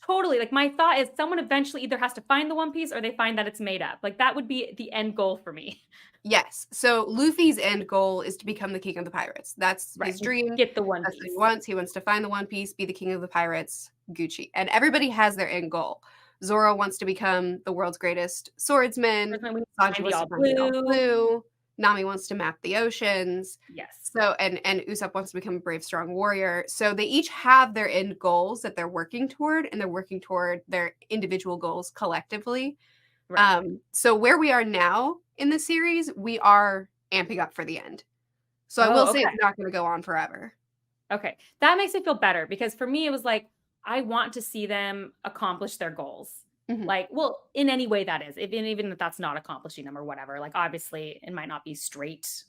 Totally. Like my thought is someone eventually either has to find the One Piece or they find that it's made up. Like that would be the end goal for me. Yes. So Luffy's end goal is to become the king of the pirates. That's his dream. Get the One Piece. That's what he wants. He wants to find the One Piece, be the king of the pirates, Gucci. And everybody has their end goal. Zoro wants to become the world's greatest swordsman. Sanji wants to find all blue. Nami wants to map the oceans. Yes. So and Usopp wants to become a brave, strong warrior. So they each have their end goals that they're working toward, and they're working toward their individual goals collectively. Right. So where we are now in the series, we are amping up for the end. So I will say it's not going to go on forever. Okay. That makes me feel better because for me, it was like, I want to see them accomplish their goals. Mm-hmm. Like, well, in any way that is, even if that's not accomplishing them or whatever, like obviously it might not be straight,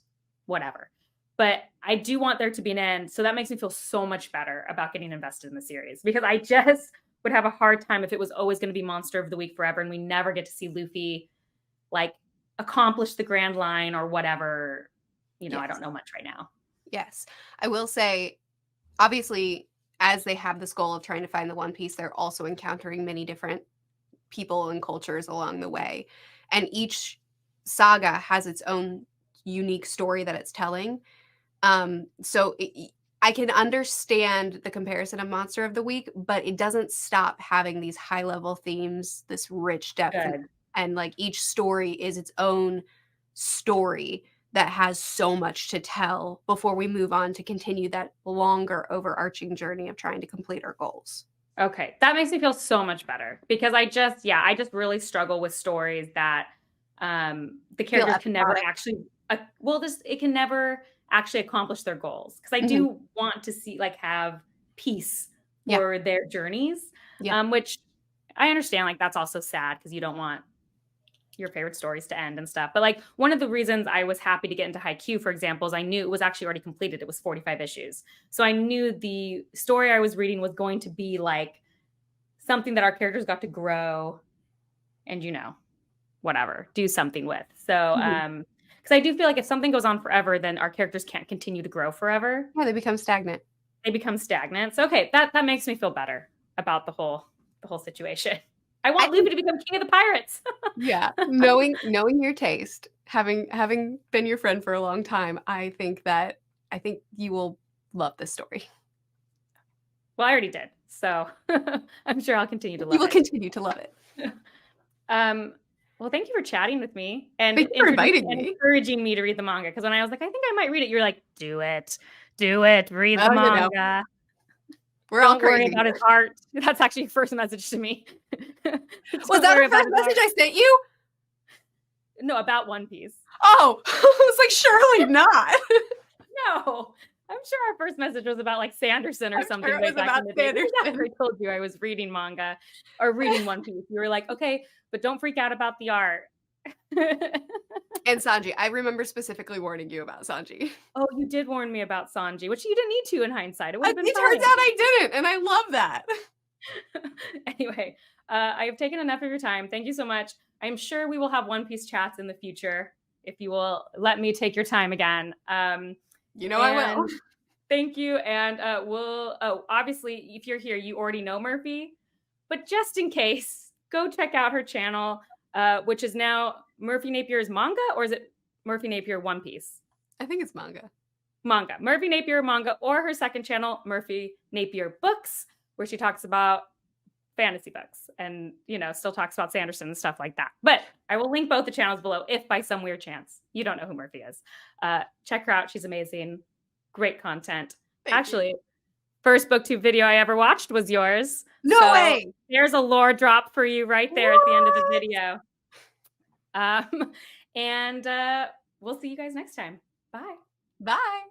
whatever, but I do want there to be an end. So that makes me feel so much better about getting invested in the series because I just would have a hard time if it was always going to be Monster of the Week forever. And we never get to see Luffy like accomplish the Grand Line or whatever, I don't know much right now. Yes. I will say, obviously, as they have this goal of trying to find the One Piece, they're also encountering many different people and cultures along the way, and each saga has its own unique story that it's telling. So I can understand the comparison of Monster of the Week, but it doesn't stop having these high level themes, this rich depth, and like each story is its own story that has so much to tell before we move on to continue that longer overarching journey of trying to complete our goals. Okay. That makes me feel so much better because I just really struggle with stories that the characters can never actually, it can never actually accomplish their goals. Because I do want to see, like, have peace for their journeys, which I understand like that's also sad because you don't want your favorite stories to end and stuff. But like one of the reasons I was happy to get into Haikyuu, for example, is I knew it was actually already completed. It was 45 issues. So I knew the story I was reading was going to be like something that our characters got to grow and, you know, whatever, do something with. So, because I do feel like if something goes on forever, then our characters can't continue to grow forever. Yeah, they become stagnant. They become stagnant. So, okay, that makes me feel better about the whole situation. I want Luffy to become king of the pirates. Yeah, knowing your taste, having been your friend for a long time, I think you will love this story. Well, I already did, so I'm sure I'll continue to love it. You will continue to love it. Well, thank you for chatting with me and Thank you for inviting me. encouraging me to read the manga. Because when I was like, I think I might read it, you're like, do it, read the manga. You know. We're Don't all crazy worry about his art. That's actually your first message to me. Was that the first message I sent you? No, about One Piece. Oh, I was like, surely not. No, I'm sure our first message was about like Sanderson or something. Sure it was about Sanderson. I told you I was reading manga or reading One Piece. You were like, okay, but don't freak out about the art. And Sanji, I remember specifically warning you about Sanji. Oh, you did warn me about Sanji, which you didn't need to in hindsight. It would have been fine. It turns out I didn't, and I love that. Anyway, I have taken enough of your time. Thank you so much. I'm sure we will have One Piece chats in the future if you will let me take your time again. You know I will. Thank you. And obviously, if you're here, you already know Merphy. But just in case, go check out her channel, which is now Merphy Napier's Manga, or is it Merphy Napier One Piece? I think it's manga. Manga. Merphy Napier Manga, or her second channel, Merphy Napier Books, where she talks about fantasy books and, you know, still talks about Sanderson and stuff like that. But I will link both the channels below if by some weird chance you don't know who Merphy is. Check her out. She's amazing. Great content. Actually, first booktube video I ever watched was yours. No way! There's a lore drop for you right there at the end of the video. And we'll see you guys next time. Bye. Bye.